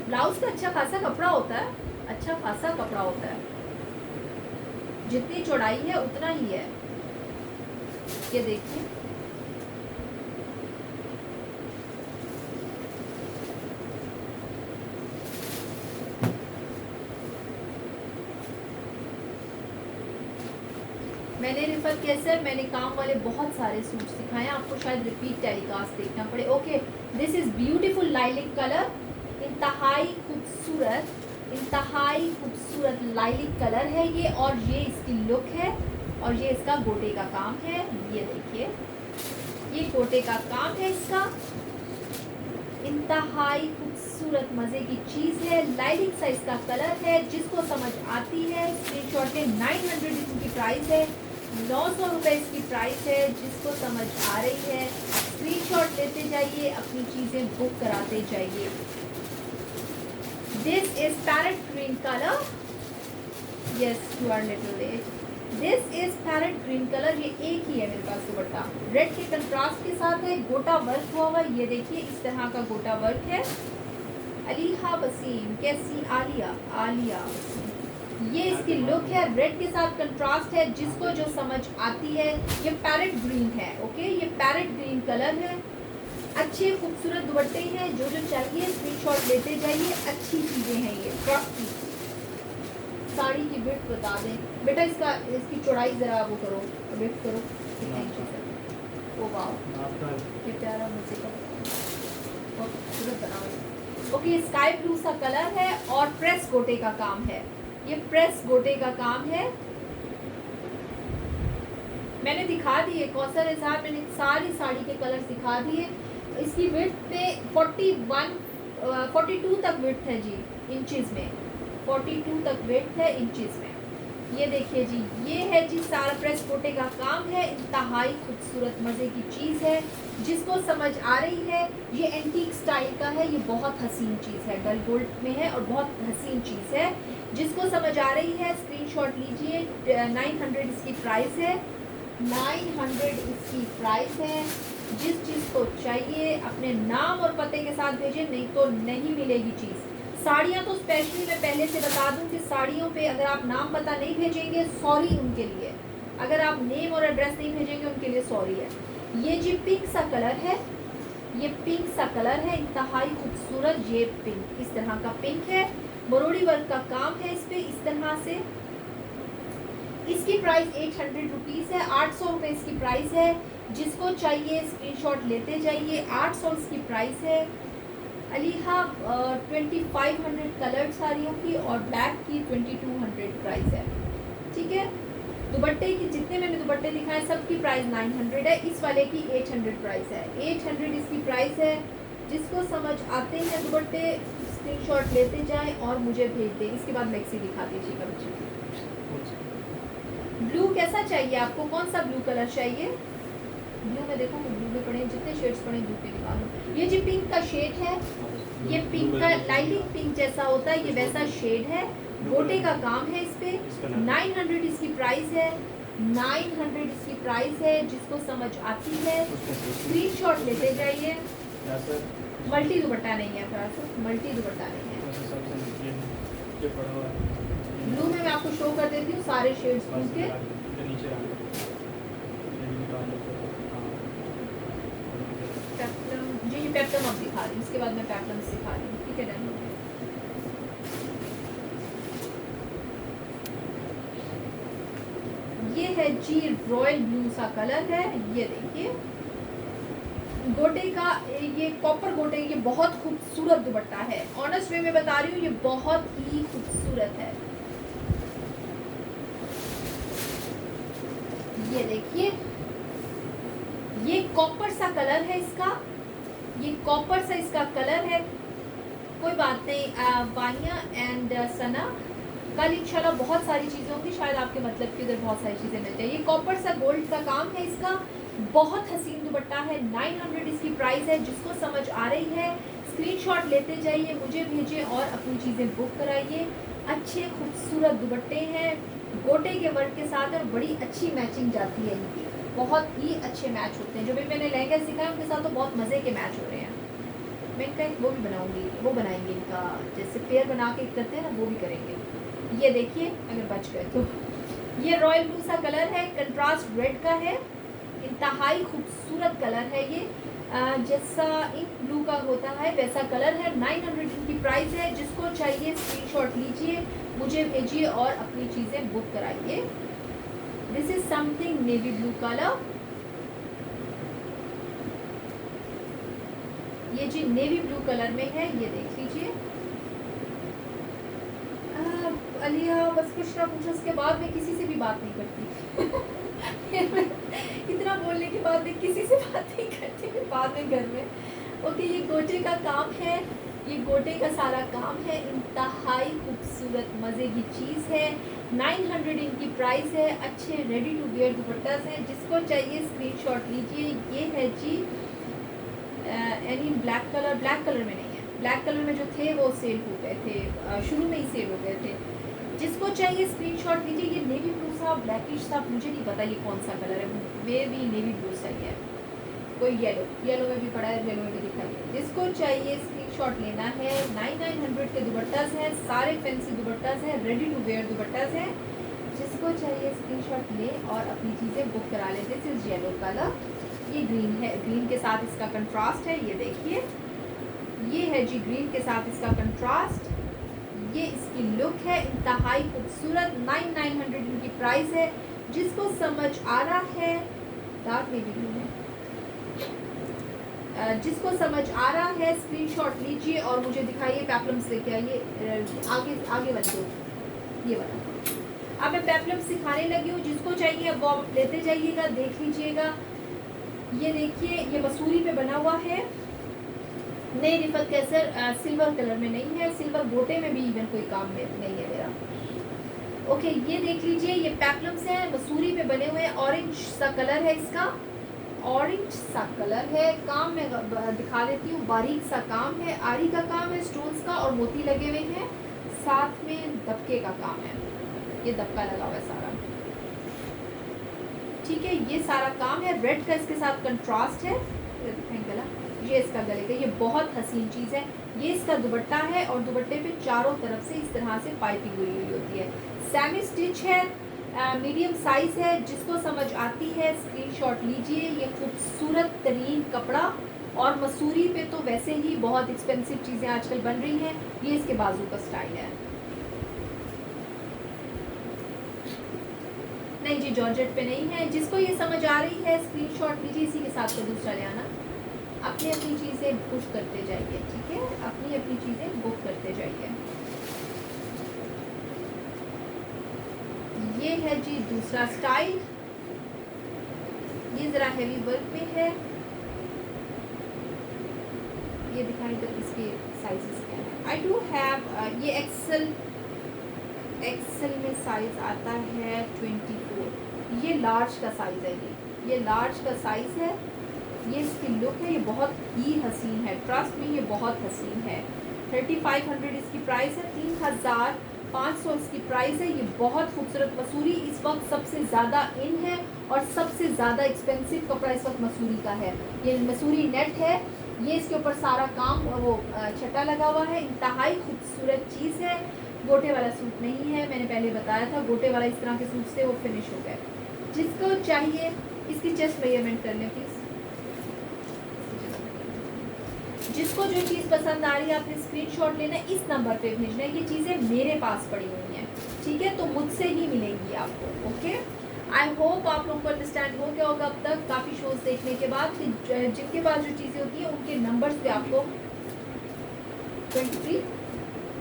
ब्लाउज का अच्छा खासा कपड़ा होता है, अच्छा खासा कपड़ा होता है, जितनी चौड़ाई है उतना ही है। ये देखिए, मैंने रिफर किया सर, मैंने काम वाले बहुत सारे सूट सिखाए, आपको शायद रिपीट टेलीकास्ट देखना पड़े। Okay, this is beautiful lilac colour, इंतहाई खूबसूरत इंतहाई खूबसूरत लाइलिक कलर है ये, और ये इसकी लुक है, और ये इसका गोटे का काम है। ये देखिए, ये गोटे का काम है इसका। इंतहाई खूबसूरत मज़े की चीज़ है, लाइलिक सा इसका कलर है। जिसको समझ आती है स्क्रीनशॉट ले। 900 इसकी प्राइस है, 900 रुपये इसकी प्राइस है। जिसको समझ आ रही है स्क्रीनशॉट लेते जाइए, अपनी चीज़ें बुक कराते जाइए। This is parrot green colour, yes you are little late. This is parrot green colour, ये एक ही है मेरे पास दुपट्टा, रेड के कंट्रास्ट के साथ है, गोटा वर्क हुआ हुआ। ये देखिए इस तरह का गोटा वर्क है। अलीहा वसीम, कैसी आलिया, आलिया वसीम। ये इसकी लुक है, रेड के साथ कंट्रास्ट है। जिसको जो समझ आती है, ये पैरेट ग्रीन है, ओके, ये पैरेट ग्रीन कलर है। अच्छे खूबसूरत दुपट्टे हैं, जो जो चाहिए स्क्रीनशॉट लेते जाइए। अच्छी चीज़ें हैं ये, ट्रस्ट की। साड़ी की विड्थ बता दें बेटा, इसकी चौड़ाई ज़रा वो करो, विड्थ करो कितने इंच है। ओ वाह, ये प्यारा मुझे का बहुत खूबसूरत बना हुआ। ओके, स्काई ब्लू सा कलर है और प्रेस गोटे का काम है। ये प्रेस गोटे का काम है। मैंने दिखा दिए कौसर इजहार, मैंने सारी साड़ी के कलर दिखा दिए। इसकी विड्थ पे 42 तक विड्थ है जी, इंचेस में 42 तक विड्थ है इंचेस में। ये देखिए जी, ये है जी सारा प्रेस गोटे का काम है। इंतहाई खूबसूरत मज़े की चीज़ है। जिसको समझ आ रही है, ये एंटीक स्टाइल का है, ये बहुत हसीन चीज़ है, डल गोल्ड में है और बहुत हसीन चीज़ है। जिसको समझ आ रही है स्क्रीनशॉट लीजिए। 900 इसकी प्राइस है, 900 इसकी प्राइस है। जिस चीज़ को चाहिए अपने नाम और पते के साथ भेजें, नहीं तो नहीं मिलेगी चीज़। साड़ियाँ तो स्पेशली मैं पहले से बता दूं कि साड़ियों पे अगर आप नाम पता नहीं भेजेंगे, सॉरी उनके लिए। अगर आप नेम और एड्रेस नहीं भेजेंगे, उनके लिए सॉरी है। ये जी पिंक सा कलर है, ये पिंक सा कलर है, इंतहाई खूबसूरत। ये पिंक इस तरह का पिंक है, मरोड़ी वर्क का काम है इस पे इस तरह से। इसकी प्राइस 800 रुपीज़ है, 800 रुपये इसकी प्राइस है। जिसको चाहिए स्क्रीनशॉट लेते जाइए। 800 इसकी प्राइस है। अलीहा 2500 कलर्ड साड़ियों की और ब्लैक की 2200 प्राइस है, ठीक है। दुपट्टे की जितने मैंने दुपट्टे दिखाए सबकी प्राइस 900 है, इस वाले की 800 प्राइस है। 800 इसकी प्राइस है। जिसको समझ आते हैं दुपट्टे स्क्रीनशॉट लेते जाएं और मुझे भेज दें। इसके बाद मैक्सी दिखा दीजिएगा बच्चे। ब्लू कैसा चाहिए आपको, कौन सा ब्लू कलर चाहिए? ब्लू में देखो, ब्लू में पड़े जितने शेड्स पड़े ब्लू पे निकालो। ये जी पिंक का शेड है, ये पिंक का लाइटिंग पिंक जैसा होता है, ये वैसा शेड है। गोटे का काम है इस पे। 900 इसकी प्राइस है, 900 इसकी प्राइस है। जिसको समझ आती है स्क्रीनशॉट लेते जाइए। मल्टी दुपट्टा नहीं है, मल्टी दुपट्टा नहीं है। ब्लू में मैं आपको शो कर देती हूँ सारे शेड्स ब्लू के। पेप्लम जी, ये पेप्लम अब दिखा रही हूँ, इसके बाद मैं पेप्लम सिखा रही हूँ, ठीक है। डन। ये है जी रॉयल ब्लू सा कलर है। ये देखिए गोटे का, ये कॉपर गोटे, ये बहुत खूबसूरत दुपट्टा है। ऑनेस्ट वे में बता रही हूँ, ये बहुत ही खूबसूरत है। ये देखिए, ये कॉपर सा कलर है इसका, ये कॉपर सा इसका कलर है। कोई बात नहीं वानिया एंड सना, कल इंशाल्लाह बहुत सारी चीज़ें होंगी, शायद आपके मतलब की उधर बहुत सारी चीज़ें मिल जाए। ये कॉपर सा गोल्ड का काम है इसका, बहुत हसीन दुपट्टा है। 900 इसकी प्राइस है। जिसको समझ आ रही है स्क्रीनशॉट लेते जाइए, मुझे भेजिए और अपनी चीज़ें बुक कराइए। अच्छे खूबसूरत दुपट्टे हैं, गोटे के वर्क के साथ और बड़ी अच्छी मैचिंग जाती है इनकी, बहुत ही अच्छे मैच होते हैं। जो भी मैंने लहंगा सिखाया उनके साथ तो बहुत मज़े के मैच हो रहे हैं। मैं इनका एक वो भी बनाऊंगी, वो बनाएंगे इनका, जैसे पेयर बना के करते हैं ना, वो भी करेंगे। ये देखिए अगर बच गए तो, ये रॉयल ब्लू सा कलर है, कंट्रास्ट रेड का है, इंतहाई खूबसूरत कलर है ये। जैसा इंक ब्लू का होता है वैसा कलर है। 900 इनकी प्राइस है। जिसको चाहिए स्क्रीनशॉट लीजिए, मुझे भेजिए और अपनी चीज़ें बुक कराइए। This is something navy blue colour, ये जी नेवी ब्लू कलर में है, ये देख लीजिए। अलिया बस कुछ ना पूछो, उसके बाद मैं किसी से भी बात नहीं करती। इतना बोलने के बाद मैं किसी से बात नहीं करती फिर बाद में घर में। ओके, ये गोटे का काम है, ये गोटे का सारा काम है। इंतहाई खूबसूरत मज़े की चीज़ है। 900 इनकी प्राइस है। अच्छे रेडी टू वेयर दुपट्टा हैं। जिसको चाहिए स्क्रीनशॉट लीजिए। ये है जी एनी ब्लैक कलर में नहीं है, ब्लैक कलर में जो थे वो सेल हो गए थे, शुरू में ही सेल हो गए थे। जिसको चाहिए स्क्रीनशॉट लीजिए। ये नेवी ब्लू सा ब्लैकिश सा, मुझे नहीं पता ये कौन सा कलर है, वे भी नेवी ब्लू सा ही है। कोई येलो में भी पड़ा है, येलो में भी दिखाइए। जिसको चाहिए स्क्रीनशॉट लेना है। 9900 के दुपट्टास हैं, सारे फैंसी दुपट्टास हैं, रेडी टू वेयर दुपट्टास हैं। जिसको चाहिए स्क्रीनशॉट लें और अपनी चीज़ें बुक करा लें। दिस इज़ येलो कलर, ये ग्रीन है, ग्रीन के साथ इसका कंट्रास्ट है, ये देखिए। ये है जी ग्रीन के साथ इसका कंट्रास्ट, ये इसकी लुक है। इंतहाई खूबसूरत। 9900 इनकी प्राइस है। जिसको समझ आ रहा है, डार्क नेवी ब्लू है, जिसको समझ आ रहा है स्क्रीनशॉट लीजिए और मुझे दिखाइए। पेप्लम्स लेके आइए, आगे बन दो, ये वाला। अब मैं पेप्लम्स सिखाने लगी हूँ। जिसको चाहिए वो आप लेते जाइएगा, देख लीजिएगा। ये देखिए, ये मसूरी पे बना हुआ है। नई रिफत कैसर सिल्वर कलर में नहीं है, सिल्वर गोटे में भी इवन कोई काम में नहीं है मेरा। ओके, ये देख लीजिए, ये पेप्लम्स हैं, मसूरी पे बने हुए हैं। ऑरेंज सा कलर है इसका, ऑरेंज सा कलर है। काम में दिखा देती हूँ, बारीक सा काम है, आरी का काम है, स्टोन्स का और मोती लगे हुए हैं। साथ में दबके का काम है, ये दबका लगा हुआ है सारा, ठीक है। ये सारा काम है। रेड का इसके साथ कंट्रास्ट है। गला, ये इसका गले का, ये बहुत हसीन चीज़ है। ये इसका दुपट्टा है और दुपट्टे पे चारों तरफ से इस तरह से पाइपिंग हुई होती है। सेमी स्टिच है, मीडियम साइज है। जिसको समझ आती है स्क्रीनशॉट लीजिए। ये खूबसूरत तरीन कपड़ा, और मसूरी पे तो वैसे ही बहुत एक्सपेंसिव चीज़ें आजकल बन रही हैं। ये इसके बाजू का स्टाइल है। नहीं जी, जॉर्जेट पे नहीं है। जिसको ये समझ आ रही है स्क्रीनशॉट लीजिए, इसी के साथ का दूसरा ले आना। अपनी अपनी चीज़ें बुक करते जाइए, ठीक है, अपनी अपनी चीज़ें बुक करते जाइए। ये है जी दूसरा स्टाइल, ये ज़रा हेवी वर्क में है। ये दिखाई तो इसके साइजेस क्या है। आई डू हैव ये एक्सेल में साइज आता है 24। ये लार्ज का साइज़ है, ये लार्ज का साइज़ है। ये इसकी लुक है, ये बहुत ही हसीन है, ट्रस्ट में ये बहुत हसीन है। 3500 इसकी प्राइस है, 3500 इसकी प्राइस है। ये बहुत खूबसूरत मसूरी इस वक्त सबसे ज़्यादा इन है और सबसे ज़्यादा एक्सपेंसिव कपड़ा इस वक्त मसूरी का है। ये मसूरी नेट है, ये इसके ऊपर सारा काम वो छटा लगा हुआ है। इंतहाई खूबसूरत चीज़ है। गोटे वाला सूट नहीं है, मैंने पहले बताया था। गोटे वाला इस तरह के सूट से वो फिनिश हो गए। जिसको चाहिए इसकी चेस्ट मेजरमेंट कर लें प्लीज़। जिसको जो चीज़ पसंद आ रही है आपने स्क्रीनशॉट लेना है, इस नंबर पे भेजना है। ये चीज़ें मेरे पास पड़ी हुई हैं, ठीक है, तो मुझसे ही मिलेंगी आपको। ओके, आई होप आप लोगों को अंडरस्टैंड हो गया होगा अब तक काफ़ी शोज देखने के बाद कि जिनके पास जो चीज़ें होती हैं उनके नंबर्स पे आपको 23।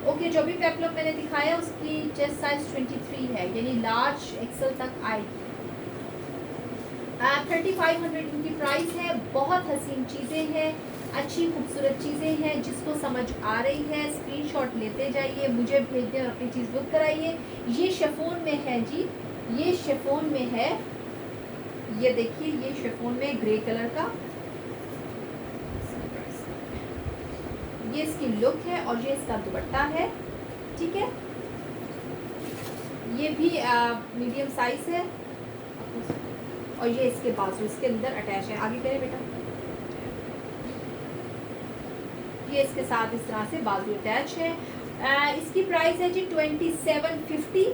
ओके, जो भी पेप्लम मैंने दिखाया उसकी चेस्ट साइज 23 है, यानी लार्ज एक्सेल तक आएगी। 3500 इनकी प्राइस है। बहुत हसीन चीज़ें हैं, अच्छी खूबसूरत चीज़ें हैं। जिसको समझ आ रही है स्क्रीनशॉट लेते जाइए, मुझे भेज दें और अपनी चीज़ बुक कराइए। ये शिफॉन में है जी, ये शिफॉन में है। ये देखिए, ये शिफॉन में ग्रे कलर का, ये इसकी लुक है और ये इसका दुपट्टा है, ठीक है। ये भी मीडियम साइज है और ये इसके बाजू इसके अंदर अटैच है। आगे करें बेटा, ये इसके साथ इस तरह से बाजू अटैच है। इसकी प्राइस है जी 2750,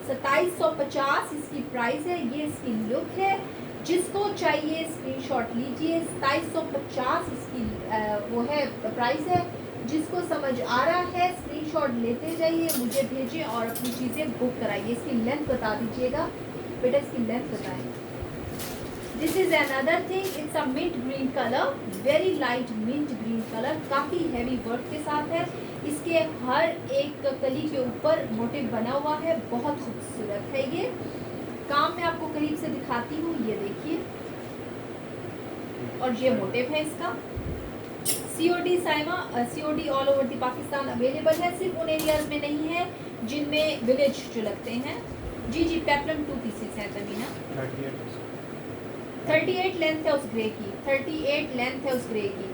2750 इसकी प्राइस है। ये इसकी लुक है। जिसको चाहिए स्क्रीनशॉट लीजिए। 2750 इसकी वो है प्राइस है। जिसको समझ आ रहा है स्क्रीनशॉट लेते जाइए, मुझे भेजिए और अपनी चीज़ें बुक कराइए। इसकी लेंथ बता दीजिएगा बेटा, इसकी लेंथ बताएं। This is another thing, it's a mint green colour, very light mint green colour, काफ़ी हैवी वर्क के साथ है। इसके हर एक कली के ऊपर मोटिव बना हुआ है, बहुत खूबसूरत है ये काम। मैं आपको करीब से दिखाती हूँ, ये देखिए, और ये मोटिव है इसका। COD Saima, COD all over the Pakistan available है, सिर्फ उन एरियाज में नहीं है जिनमें विलेज जो लगते हैं। जी जी, पेप्लम 2 पीसेस है तमीना। 38 लेंथ है उस ग्रे की, 38 लेंथ है उस ग्रे की।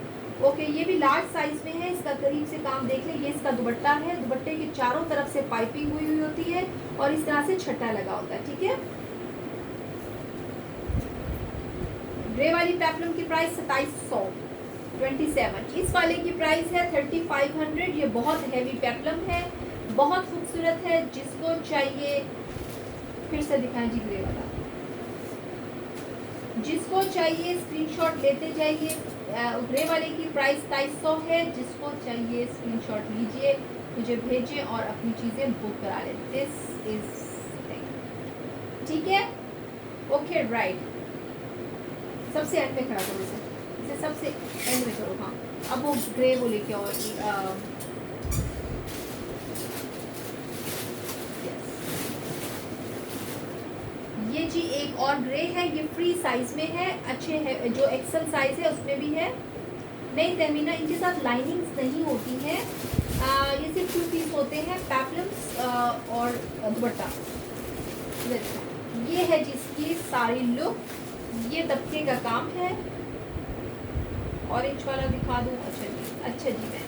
ओके, ये भी लार्ज साइज में है। इसका करीब से काम देख ले, ये इसका दुपट्टा है, दुपट्टे के चारों तरफ से पाइपिंग हुई होती है और इस तरह से छट्टा लगा होता है, ठीक है। ग्रे वाली पेप्लम की प्राइस 2727। इस वाले की प्राइस है 3500। ये बहुत हैवी पेप्लम है, बहुत खूबसूरत है। जिसको चाहिए, फिर से दिखाएं जी ग्रे वाला, जिसको चाहिए स्क्रीनशॉट लेते जाइए। ग्रे वाले की प्राइस 2200 है। जिसको चाहिए स्क्रीनशॉट लीजिए, मुझे भेजें और अपनी चीज़ें बुक करा लें। दिस इज थिंग, ठीक है। ओके राइट, सबसे एंड में खड़ा करो इसे सबसे एंड में करो। हाँ, अब वो ग्रे वो लेके और ये जी एक और ग्रे है, ये फ्री साइज में है, अच्छे है, जो एक्सेल साइज है उसमें भी है। नहीं तहमीना, इनके साथ लाइनिंग्स नहीं होती हैं, ये सिर्फ 2 पीस होते हैं, पेप्लम्स और दुपट्टा। ये है जिसकी सारी लुक, ये दबके का काम है। ऑरेंज वाला दिखा दूँ? अच्छा जी मैं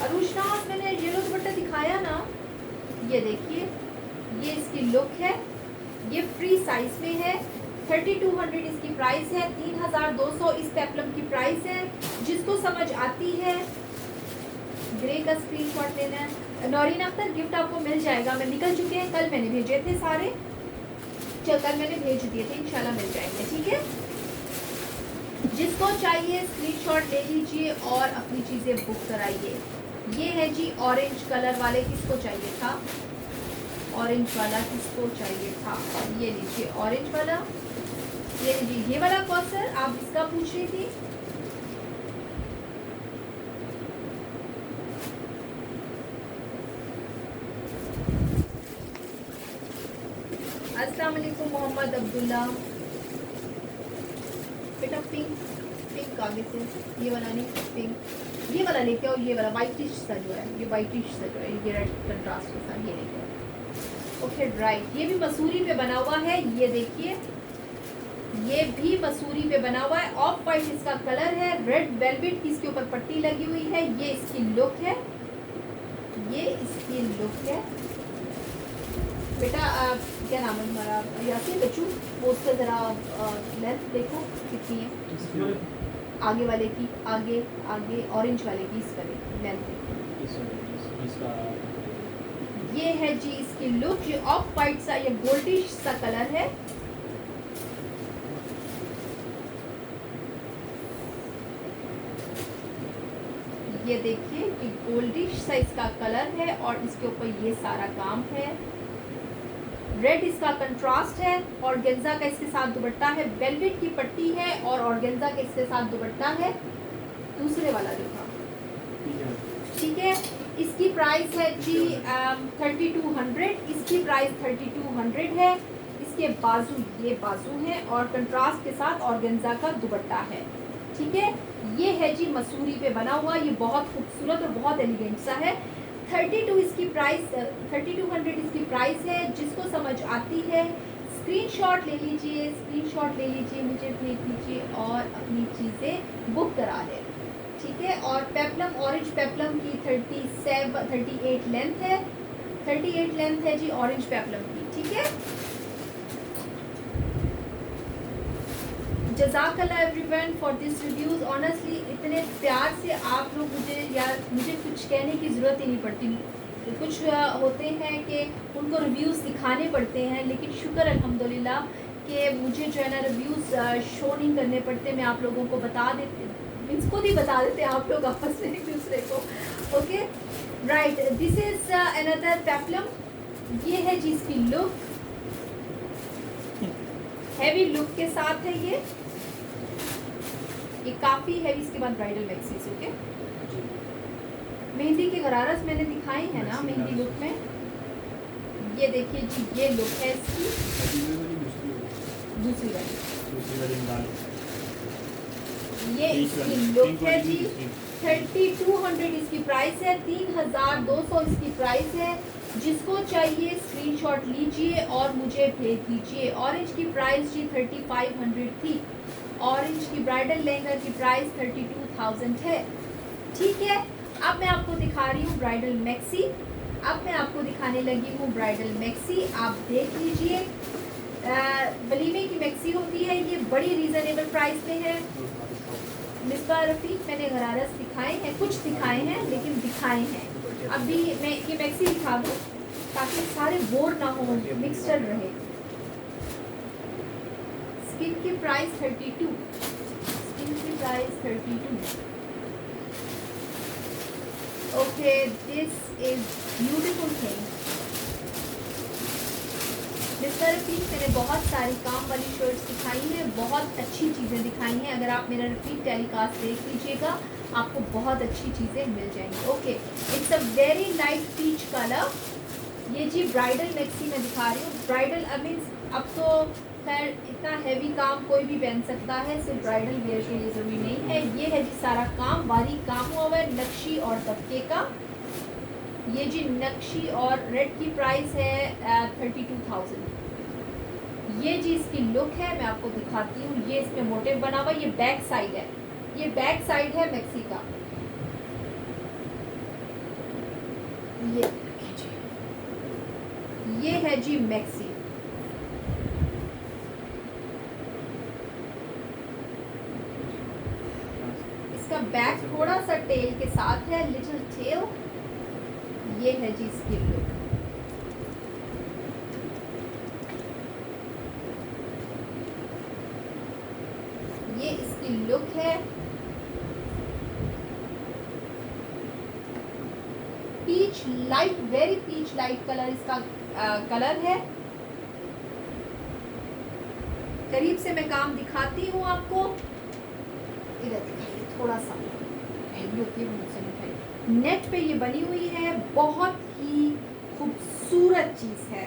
अरुशनाज, मैंने येलो दुपट्टा दिखाया ना, ये देखिए, ये इसकी लुक है। ये फ्री साइज में है, 3200 इसकी प्राइस है, 3200 इस पेप्लम की प्राइस है। जिसको समझ आती है, ग्रे का स्क्रीनशॉट लेना है। नौरीन अख्तर, गिफ्ट आपको मिल जाएगा, मैं निकल चुके हैं, कल मैंने भेजे थे सारे, कल मैंने भेज दिए थे, इंशाल्लाह मिल जाएंगे, ठीक है। जिसको चाहिए स्क्रीनशॉट ले लीजिए और अपनी चीज़ें बुक कराइए। ये है जी ऑरेंज कलर वाले, किसको चाहिए था ऑरेंज वाला, किसको चाहिए था? ये लीजिए ऑरेंज वाला, ये लीजिए ये वाला। कौसर, आप इसका पूछ रही थी? अस्सलाम वालेकुम मोहम्मद अब्दुल्ला। बेटा पिंक आगे से, ये वाला नहीं, पिंक ये वाला लेके आओ, ये वाला वाइटिश सा जो है, ये वाइटिश सा जो है, ये रेड कंट्रास्ट के साथ ये लेके आओ। ओके राइट, ये भी मसूरी पे बना हुआ है, ये देखिए, ये भी मसूरी पे बना हुआ है। ऑफ वाइट इसका कलर है, रेड वेलवेट की इसके ऊपर पट्टी लगी हुई है। ये इसकी लुक है, ये इसकी लुक है। बेटा क्या नाम है तुम्हारा? यासीन बच्चू, वो उसका ज़रा लेंथ देखो कितनी है, आगे वाले की, आगे ऑरेंज वाले की इसका लेंथ। ये है जी इसकी लुक, ये ऑफ वाइट सा, ये गोल्डिश सा कलर है। ये देखिए, ये गोल्डिश सा इसका कलर है और इसके ऊपर ये सारा काम है। रेड इसका कंट्रास्ट है, ऑर्गेन्जा का इसके साथ दुपट्टा है, वेलवेट की पट्टी है और ऑर्गेन्जा के इसके साथ दुपट्टा है। दूसरे वाला जो था, ठीक है, इसकी प्राइस है जी 3200, इसकी प्राइस 3200 है। इसके बाजू, ये बाजू है और कंट्रास्ट के साथ ऑर्गेन्जा का दुपट्टा है, ठीक है। ये है जी मसूरी पे बना हुआ, ये बहुत खूबसूरत और बहुत एलिगेंट सा है। 32 इसकी प्राइस, 3200 इसकी प्राइस है। जिसको समझ आती है स्क्रीनशॉट ले लीजिए, स्क्रीनशॉट ले लीजिए, मुझे भेज दीजिए और अपनी चीज़ें बुक करा लें, ठीक है। और पेप्लम, ऑरेंज पेप्लम की 38 लेंथ है, 38 लेंथ है जी ऑरेंज पेप्लम की, ठीक है। जज़ाकल्लाह everyone for this reviews. Honestly इतने प्यार से आप लोग मुझे, यार मुझे कुछ कहने की ज़रूरत ही नहीं पड़ती। कुछ होते हैं कि उनको रिव्यूज़ दिखाने पड़ते हैं, लेकिन शुक्र अल्हम्दुलिल्लाह कि मुझे जो है ना रिव्यूज़ शो नहीं करने पड़ते। मैं आप लोगों को बता देती, मीन्स खुद ही बता देते हैं आप लोग आपस में एक दूसरे को। Okay right, this is another peplum. ये है जी इसकी लुक, हैवी लुक के साथ है ये काफी हैवी। इसके बाद ब्राइडल मैक्सीज। ओके, मेहंदी के गरारस मैंने दिखाए हैं ना मेहंदी लुक में। ये देखिए जी, ये लुक है इसकी। दूसरी वाली ये इसकी लुक है जी। 3200 इसकी प्राइस है, 3200 इसकी प्राइस है। जिसको चाहिए स्क्रीनशॉट लीजिए और मुझे भेज दीजिए। ऑरेंज की प्राइस जी 3500 थी। ऑरेंज की ब्राइडल लहंगा की प्राइस 32,000 है। ठीक है, अब मैं आपको दिखा रही हूँ ब्राइडल मैक्सी। अब मैं आपको दिखाने लगी हूँ ब्राइडल मैक्सी। आप देख लीजिए, वलीमे की मैक्सी होती है, ये बड़ी रीजनेबल प्राइस पे है। मिसबा रफीक मैंने गरारस दिखाए हैं, कुछ दिखाए हैं लेकिन दिखाए हैं। अभी मैं ये मैक्सी दिखा दूँ ताकि सारे बोर ना हो, मिक्सचर रहे। स्किन की प्राइस 32। स्किन की price 32। Okay, this is beautiful thing. Mister Rafiq मैंने बहुत सारी काम वाली शर्ट्स दिखाई हैं, बहुत अच्छी चीज़ें दिखाई हैं। अगर आप मेरा रिपीट टेलीकास्ट देख लीजिएगा आपको बहुत अच्छी चीज़ें मिल जाएंगी। Okay, it's a very light peach colour. ये जी ब्राइडल मैक्सी मैं दिखा रही हूँ। ब्राइडल मीन्स अब तो खैर इतना हैवी काम कोई भी पहन सकता है, सिर्फ ब्राइडल वेयर के लिए ज़रूरी नहीं है। ये है जी सारा काम, बारीक काम हुआ हुआ है नक्शी और दबके का। ये जी नक्शी और रेड की प्राइस है 32,000। ये जी इसकी लुक है, मैं आपको दिखाती हूँ। ये इसमें मोटिव बना हुआ, ये बैक साइड है, ये बैक साइड है मैक्सी का। ये है जी मैक्सी। इसका बैक थोड़ा सा टेल के साथ है, लिटिल टेल। ये है जी इसकी लुक। ये इसकी लुक है। Peach light, very peach light colour इसका कलर है। करीब से मैं काम दिखाती हूँ आपको। इधर दिखाइए थोड़ा सा, नेट पे ये बनी हुई है, बहुत ही खूबसूरत चीज़ है,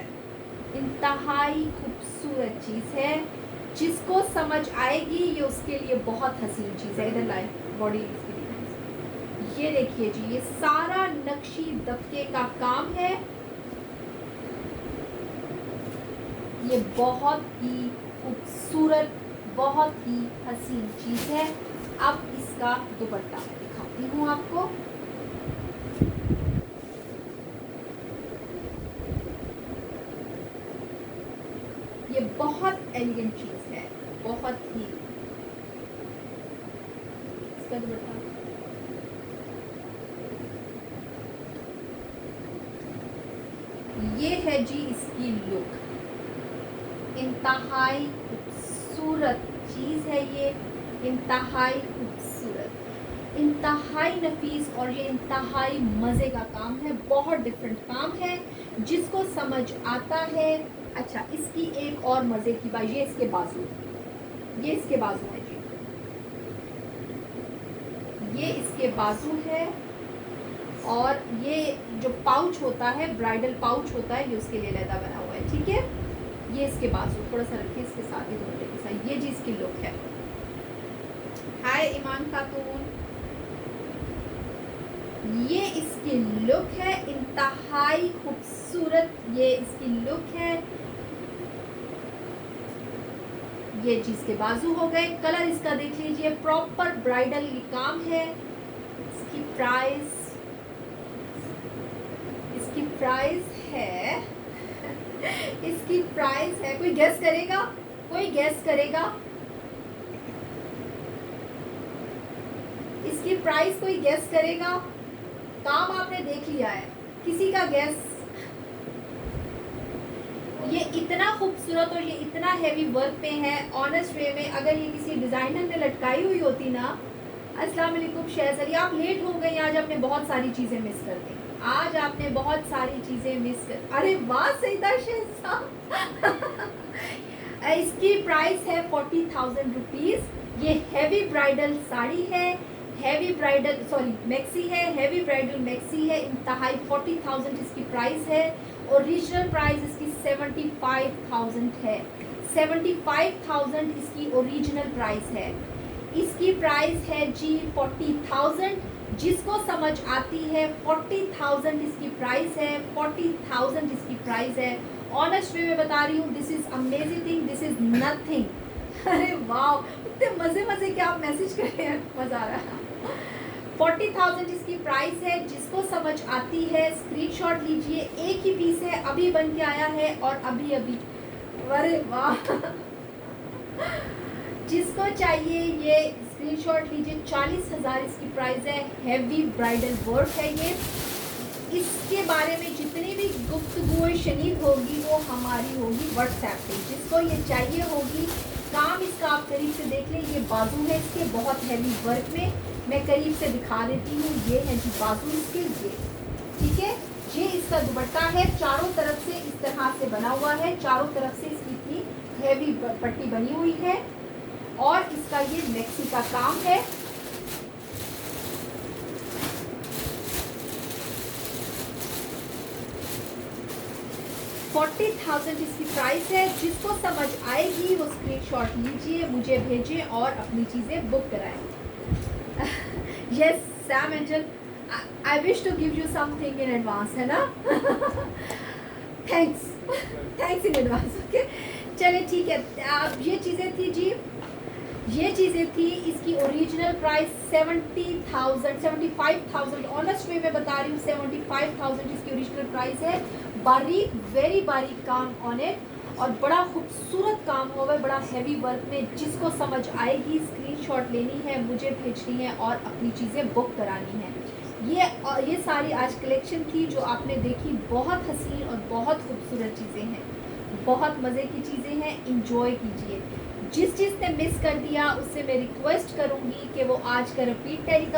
इंतहाई खूबसूरत चीज़ है। जिसको समझ आएगी ये उसके लिए बहुत हसीन चीज़ है। इधर लाइव बॉडी इसकी दिखाई, ये देखिए जी, ये सारा नक्शी दबके का काम है। ये बहुत ही खूबसूरत, बहुत ही हसीन चीज़ है। अब इसका दुपट्टा दिखाती हूँ आपको। ये बहुत एलिगेंट चीज़ है, बहुत ही। इसका दुपट्टा ये है जी इसकी लुक। इंतहाई खूबसूरत चीज़ है ये, इंतहाई खूबसूरत, इंतहाई नफीस, और ये इंतहाई मज़े का काम है। बहुत डिफरेंट काम है, जिसको समझ आता है। अच्छा, इसकी एक और मज़े की बात, ये इसके बाजू, ये इसके बाजू है जी, ये इसके बाजू है। और ये जो पाउच होता है, ब्राइडल पाउच होता है, ये उसके लिए लहदा बना हुआ है। ठीक है, ये इसके बाजू थोड़ा सा रखिए इसके साथ ही, दुपट्टे के साथ। ये जी इसकी लुक है। हाय ईमान खातून, ये इसकी लुक है, इंतहाई खूबसूरत ये इसकी लुक है। ये चीज के बाजू हो गए। कलर इसका देख लीजिए, प्रॉपर ब्राइडल ये काम है। इसकी प्राइस है इसकी प्राइस है, कोई गेस करेगा? कोई गेस करेगा इसकी प्राइस? कोई गेस करेगा? काम आपने देख लिया है, किसी का गेस? ये इतना खूबसूरत और ये इतना हैवी वर्क पे है, ऑनेस्ट वे में। अगर ये किसी डिजाइनर ने लटकाई हुई होती ना। अस्सलाम वालेकुम शहज़री, आप लेट हो गई, आज आपने बहुत सारी चीजें मिस कर दी। आज आपने बहुत सारी चीजें मिस कर। अरे वाह सईदा शहज़ाद इसकी प्राइस है 40,000 रुपीज़। ये हैवी ब्राइडल साड़ी है, हैवी ब्राइडल मैक्सी है, हैवी ब्राइडल मैक्सी है, इंतहाई 40,000 इसकी प्राइस है। ओरिजिनल प्राइस इसकी 75,000 है, 75,000 इसकी ओरिजिनल प्राइस है। इसकी प्राइस है जी 40,000, जिसको समझ आती है 40,000 इसकी प्राइस है, 40,000 इसकी प्राइस है। ऑनेस्ट वे में बता रही हूँ, this is amazing thing, this is nothing. अरे वाह, इतने मजे मजे के आप मैसेज कर रहे हैं, मजा आ रहा है। 40,000 इसकी प्राइस है, जिसको समझ आती है स्क्रीनशॉट लीजिए। एक ही पीस है, अभी बन के आया है और अभी अभी, अरे वाह। जिसको चाहिए ये स्क्रीनशॉट लीजिए। 40,000 इसकी प्राइस है, हैवी ब्राइडल वर्क है ये। इसके बारे में जितनी भी गुफ्तगू शनीद होगी वो हमारी होगी व्हाट्सएप पे। जिसको ये चाहिए होगी, काम इसका आप करीब से देख लें। ये बाजू है इसके, बहुत हैवी वर्क में, मैं करीब से दिखा देती हूँ। ये है जी बाजू इसके, ये ठीक है। ये इसका दुपट्टा है, चारों तरफ से इस तरह से बना हुआ है, चारों तरफ से इसकी इतनी हैवी पट्टी बनी हुई है और इसका ये मैक्सी का काम है। $40,000 इसकी प्राइस है। जिसको समझ आएगी वो स्क्रीनशॉट लीजिए, मुझे भेजें और अपनी चीज़ें बुक कराएं। Yes Sam Angel, I wish to give you something in advance, है ना। Thanks, thanks in advance. Okay चलिए ठीक है। अब ये चीज़ें थी जी, ये चीज़ें थी। इसकी ओरिजिनल प्राइस 70,000, 75,000, ऑनेस्ट वे में बता रही हूँ, 75,000 इसकी ओरिजिनल प्राइस है। बारीक, वेरी बारीक काम ऑन इट और बड़ा खूबसूरत काम हुआ है, बड़ा हैवी वर्क में। जिसको समझ आएगी स्क्रीनशॉट लेनी है, मुझे भेजनी है और अपनी चीज़ें बुक करानी है। ये सारी आज कलेक्शन थी जो आपने देखी, बहुत हसीन और बहुत खूबसूरत चीज़ें हैं, बहुत मज़े की चीज़ें हैं। इंजॉय कीजिए। जिस चीज़ ने मिस कर दिया उससे मैं रिक्वेस्ट करूँगी कि वो आज का रिपीट टेलीकास्ट